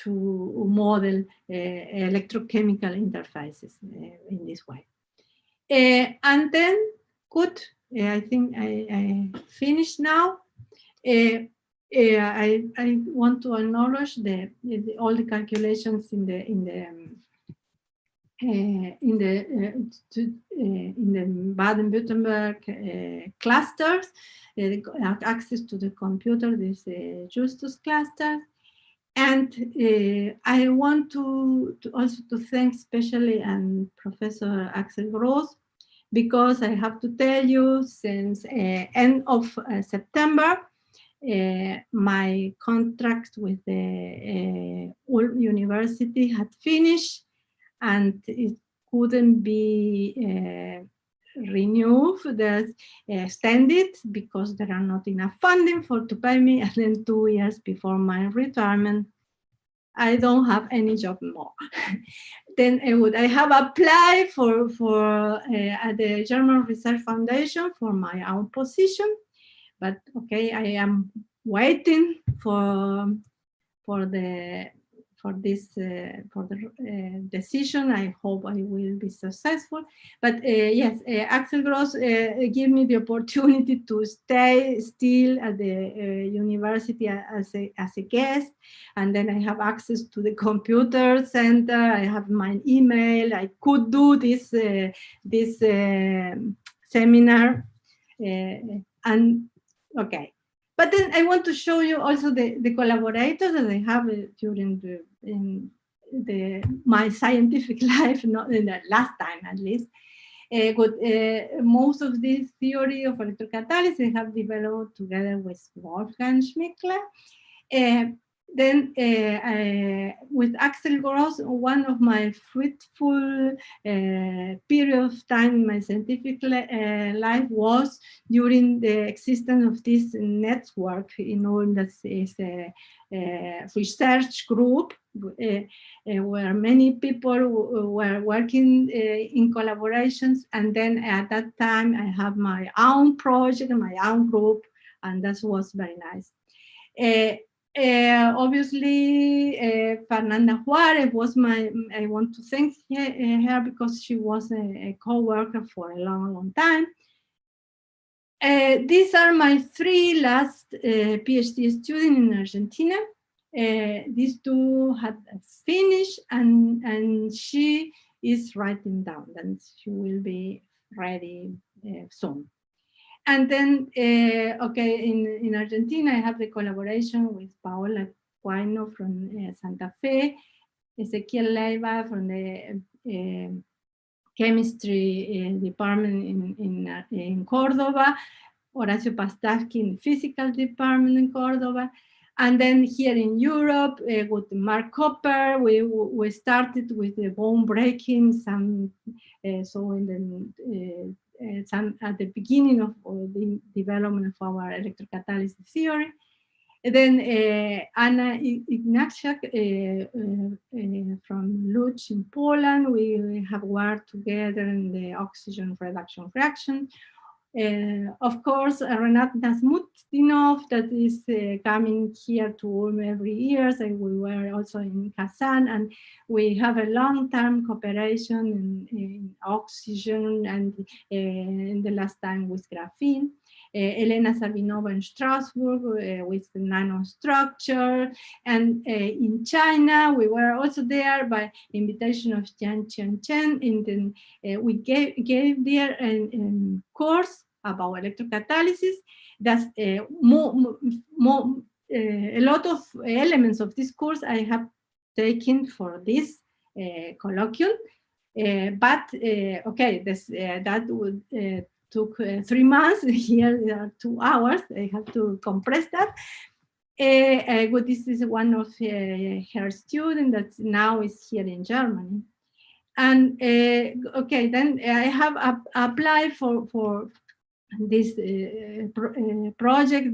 model electrochemical interfaces in this way. And then, good, I think I finished now. I want to acknowledge all the calculations in the Baden-Württemberg clusters, access to the computer, this Justus cluster. And I want to also thank especially Professor Axel Gross, because I have to tell you, since end of September, my contract with the Ulm University had finished, and it couldn't be renewed, extended, because there are not enough funding to pay me. And then 2 years before my retirement, I don't have any job more. Then I have applied for at the German Research Foundation for my own position, but okay, I am waiting for the decision. I hope I will be successful. But yes, Axel Gross gave me the opportunity to stay still at the university as a guest, and then I have access to the computer center. I have my email. I could do this seminar, and okay. But then I want to show you also the collaborators that I have during my scientific life, not in the last time at least. Most of this theory of electrocatalysis I have developed together with Wolfgang Schmickler. Then with Axel Gross, one of my fruitful period of time in my scientific life was during the existence of this network, that is a research group where many people were working in collaborations. And then at that time, I have my own project, my own group, and that was very nice. Obviously, Fernanda Juarez was I want to thank her because she was a co-worker for a long, long time. These are my 3 last PhD students in Argentina. These 2 had finished, and she is writing down, and she will be ready soon. And then, okay, in Argentina, I have the collaboration with Paola Cuaino from Santa Fe, Ezequiel Leiva from the chemistry department in Córdoba, Horacio Pastavsky in the physical department in Córdoba. And then here in Europe, with Mark Copper, we started with the bone breaking, so in the some at the beginning of the development of our electrocatalysis theory. And then Anna Ignaciak from Łódź in Poland, we have worked together in the oxygen reduction reaction. Of course, Renat Nasmutdinov, that is coming here to Ulm every year, and we were also in Kazan, and we have a long-term cooperation in oxygen, and in the last time with graphene. Elena Sabinova in Strasbourg with the nanostructure, and in China we were also there by invitation of Jian Chen. We gave there a course about electrocatalysis. That's a lot of elements of this course I have taken for this colloquium, but okay, that would took 3 months. Here there are 2 hours. I have to compress that. But this is one of her students that now is here in Germany. And okay, then I have applied for this project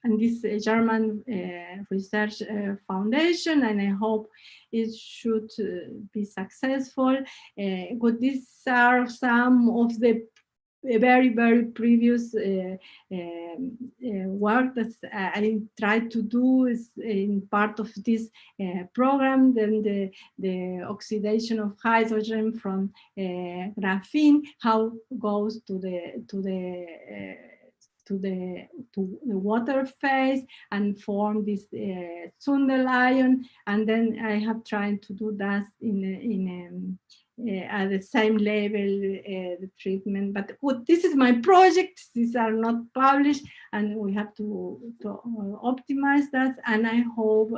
and this German research foundation, and I hope it should be successful. But these are some of the very, very previous work that I tried to do is in part of this program. Then the oxidation of hydrogen from graphene, how goes to the water phase and form this Sundel ion, and then I have tried to do that at the same level, the treatment. But this is my project. These are not published, and we have to optimize that. And I hope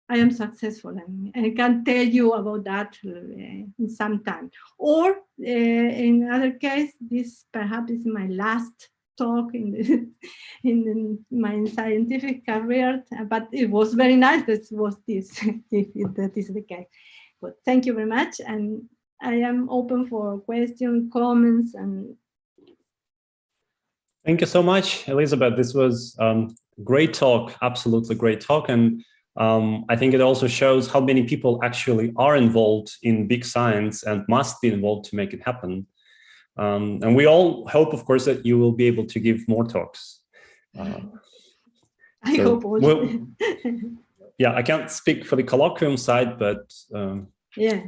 I am successful, and I can tell you about that in some time. Or in other case, this perhaps is my last talk in my scientific career, but it was very nice that was this, if that is the case. But thank you very much, and I am open for questions, comments, and Thank you so much, Elizabeth. This was great talk, absolutely great talk. And I think it also shows how many people actually are involved in big science and must be involved to make it happen. And we all hope, of course, that you will be able to give more talks. I hope also. Yeah, I can't speak for the colloquium side, but yeah.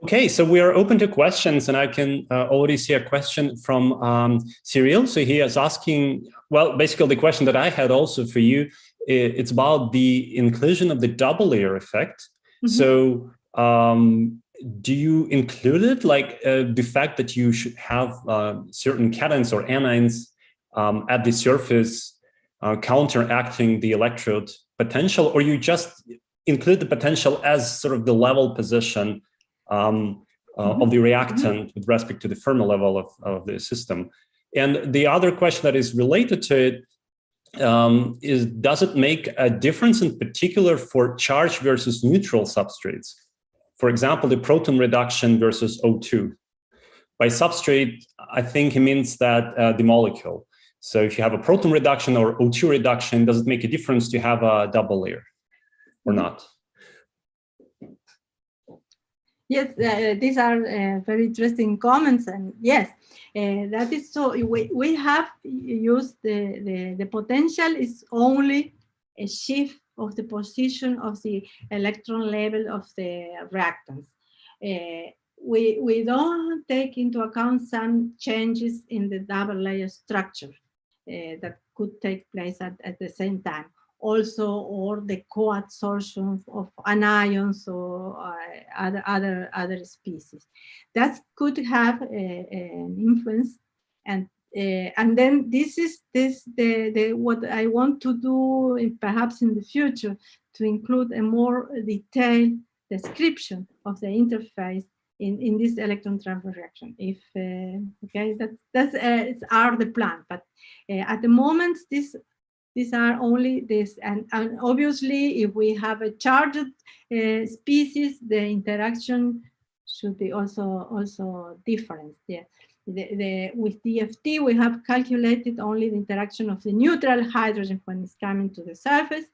Okay, so we are open to questions, and I can already see a question from Cyril. So he is asking, well, basically the question that I had also for you, it's about the inclusion of the double layer effect. Mm-hmm. So do you include it, like the fact that you should have certain cations or anions at the surface counteracting the electrode potential, or you just include the potential as sort of the level position of the reactant with respect to the Fermi level of the system? And the other question that is related to it is, does it make a difference in particular for charged versus neutral substrates? For example, the proton reduction versus O2. By substrate, I think it means that the molecule. So if you have a proton reduction or O2 reduction, does it make a difference to have a double layer or not? Yes, these are very interesting comments, and yes, that is so. We have used the potential is only a shift of the position of the electron level of the reactants. we don't take into account some changes in the double layer structure that could take place at the same time. Also, or the co-adsorption of anions or other species. That could have an influence, and then this is what I want to do perhaps in the future, to include a more detailed description of the interface in this electron transfer reaction. If okay, that's are the plan, but at the moment these are only this, and obviously if we have a charged species, the interaction should be also different. With DFT, we have calculated only the interaction of the neutral hydrogen when it's coming to the surface,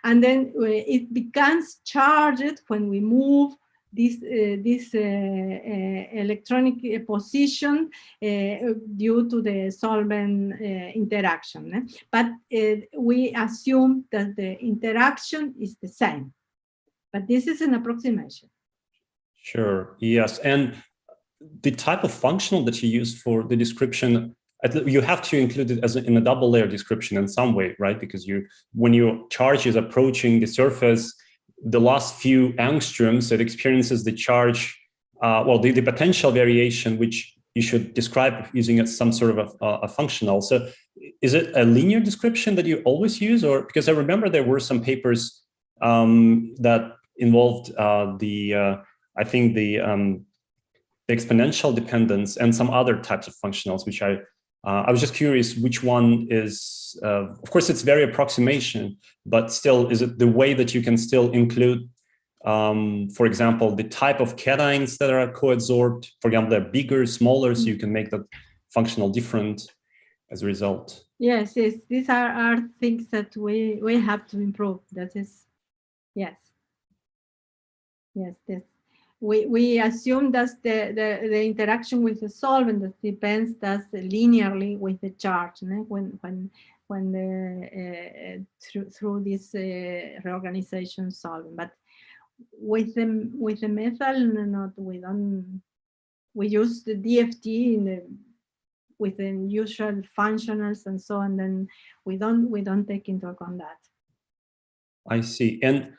and then it becomes charged when we move this electronic position due to the solvent interaction. But we assume that the interaction is the same. But this is an approximation. Sure, yes. And the type of functional that you use for the description, you have to include it as in a double layer description in some way, right? Because when your charge is approaching the surface, the last few angstroms, it experiences the charge, the potential variation, which you should describe using some sort of a functional. So is it a linear description that you always use? Or because I remember there were some papers that involved I think the exponential dependence and some other types of functionals, which I was just curious which one is, of course, it's very approximation, but still, is it the way that you can still include, for example, the type of cations that are co-adsorbed? For example, they're bigger, smaller, so you can make that functional different as a result. Yes, these are things that we have to improve. That is, yes. We assume that the interaction with the solvent that depends linearly with the charge, when through this reorganization solvent. But with the methyl, we use the DFT with the usual functionals and so on. Then we don't take into account that. I see, and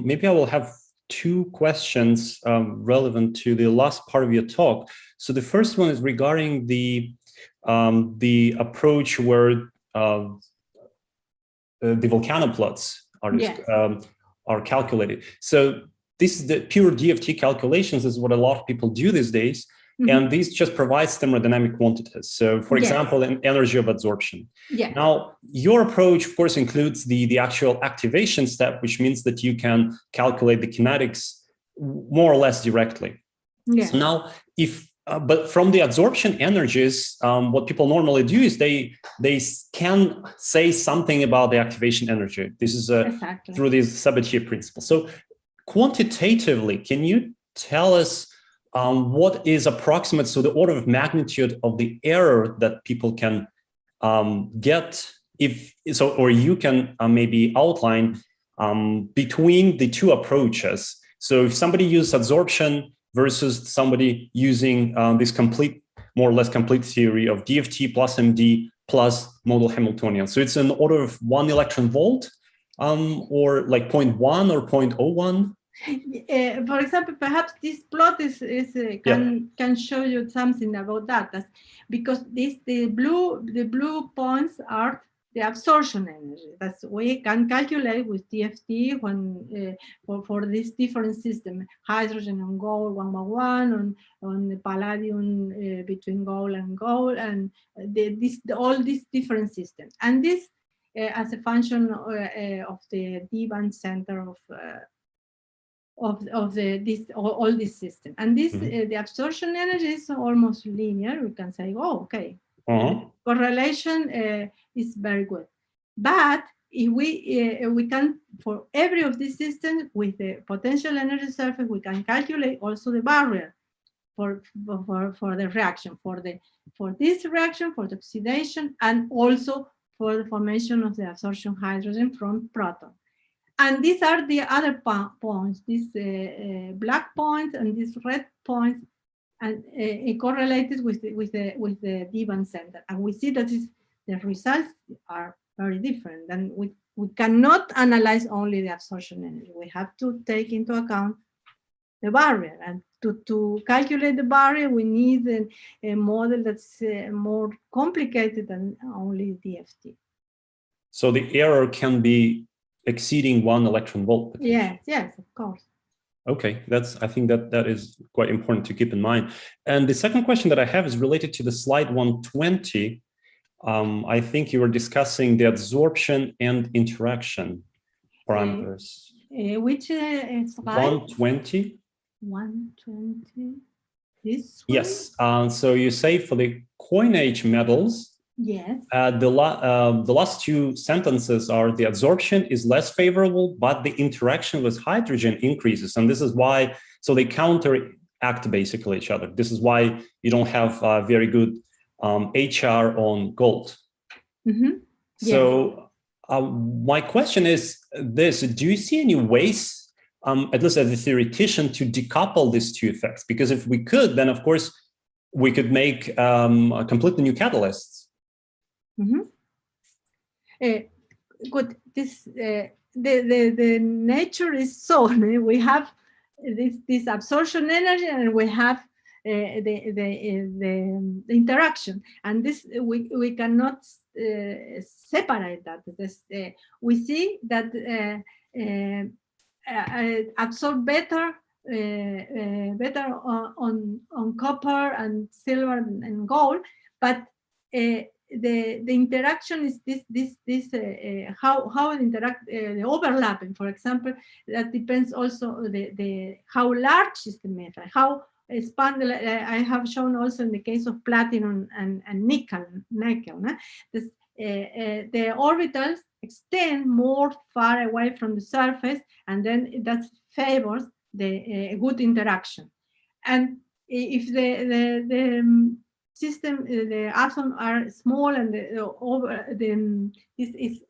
maybe I will have two questions relevant to the last part of your talk. So the first one is regarding the approach where the volcanoplots are calculated. So this is the pure DFT calculations is what a lot of people do these days. Mm-hmm. And these just provides thermodynamic quantities. So for example, an energy of adsorption. Now, your approach, of course, includes the actual activation step, which means that you can calculate the kinetics more or less directly. So now, but from the adsorption energies, what people normally do is they can say something about the activation energy. This is through this Sabatier principle. So quantitatively, can you tell us what is approximate, so the order of magnitude of the error that people can get, or you can maybe outline between the two approaches. So if somebody uses adsorption versus somebody using this more or less complete theory of DFT plus MD plus modal Hamiltonian. So it's an order of 1 electron volt, or like 0.1 or 0.01. For example, perhaps this plot can show you something about that. Because the blue points are the absorption energy. That's we can calculate with DFT when for this different system, hydrogen on gold 111, on the palladium between gold and gold, and all these different systems. And this as a function of the D band center of all this system. And this the absorption energy is almost linear. We can say, oh, okay, correlation is very good. But if we can, for every of these systems with the potential energy surface, we can calculate also the barrier for the reaction, for this reaction, for the oxidation, and also for the formation of the absorption hydrogen from proton. And these are the other points, these black points and these red points and it correlated with the D band center, and we see that the results are very different. And we cannot analyze only the absorption energy. We have to take into account the barrier, and to calculate the barrier, we need a model that's more complicated than only DFT. So the error can be exceeding 1 electron volt potential. Yes, of course. Okay, I think that is quite important to keep in mind. And the second question that I have is related to the slide 120. I think you were discussing the absorption and interaction parameters. Which slide? 120. 120. This one? Yes. So you say for the coinage metals, yes. The last two sentences are the absorption is less favorable, but the interaction with hydrogen increases. And this is why, so they counteract basically each other. This is why you don't have very good HR on gold. Mm-hmm. So my question is this: do you see any ways, at least as a theoretician, to decouple these two effects? Because if we could, then of course we could make a completely new catalysts. Mm-hmm. Good. This the nature is so we have this absorption energy, and we have the interaction, and this we cannot separate that. We see that absorb better on copper and silver and gold, but the interaction is this how it interact, the overlapping, for example, that depends also the how large is the metal, how expanded. I have shown also in the case of platinum and nickel. This, the orbitals extend more far away from the surface, and then that favors the good interaction. And if the system, the atoms are small and this is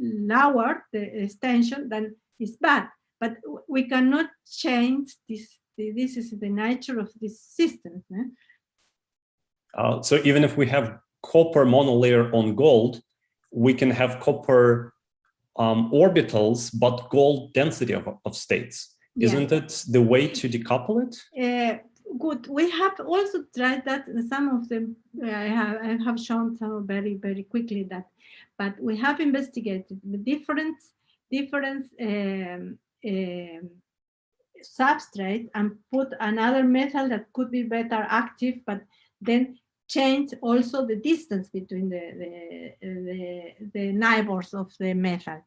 lower, the extension, then it's bad. But we cannot change this. This is the nature of this system. So even if we have copper monolayer on gold, we can have copper orbitals, but gold density of states. Yes. Isn't it the way to decouple it? Good. We have also tried that. Some of them I have shown some very, very quickly that, but we have investigated the different substrate and put another metal that could be better active, but then change also the distance between the neighbors of the metal.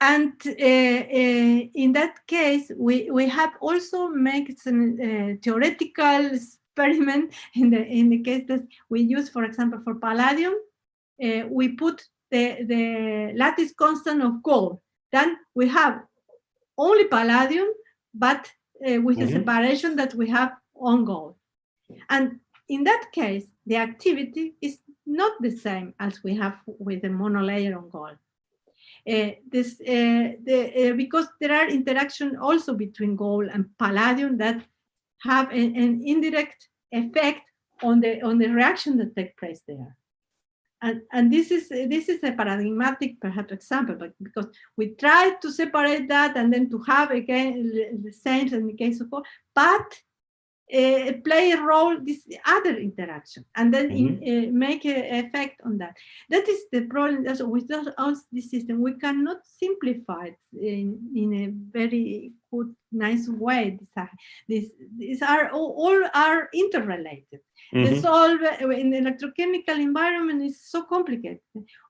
And in that case, we have also made some theoretical experiment in the case that we use, for example, for palladium, we put the lattice constant of gold. Then we have only palladium, but with the separation that we have on gold. And in that case, the activity is not the same as we have with the monolayer on gold. Because there are interactions also between gold and palladium that have an indirect effect on the reaction that takes place there. And this is a paradigmatic perhaps example, but because we try to separate that and then to have again the same in the case of gold, but play a role this other interaction, and then make an effect on that. That is the problem. Also, with this system, we cannot simplify it in a very good, nice way. These are all are interrelated. The solvent in the electrochemical environment is so complicated.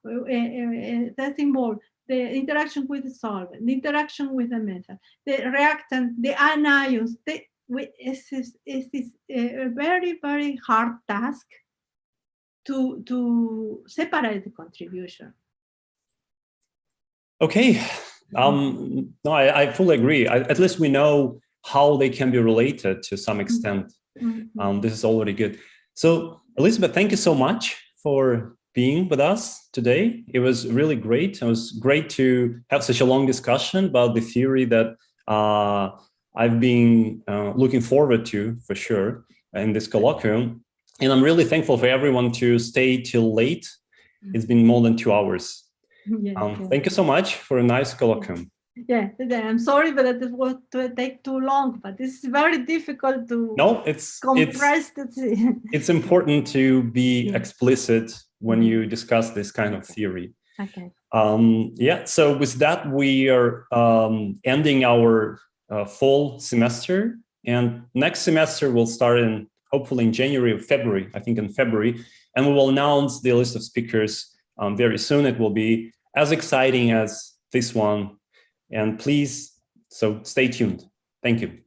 That involves the interaction with the solvent, the interaction with the metal, the reactant, the anions. It is a very, very hard task to separate the contribution. Okay. No, I fully agree. At least we know how they can be related to some extent. This is already good. So, Elizabeth, thank you so much for being with us today. It was really great. It was great to have such a long discussion about the theory that I've been looking forward to, for sure. in this colloquium. And I'm really thankful for everyone to stay till late. It's been more than 2 hours. Thank you so much for a nice colloquium. Yeah, I'm sorry, but it was to take too long. But it's very difficult to compress it's important to be explicit when you discuss this kind of theory. Okay. Yeah. So with that, we are ending our fall semester, and next semester will start hopefully in January or February. I think in February, and we will announce the list of speakers very soon. It will be as exciting as this one. And please, so stay tuned. Thank you.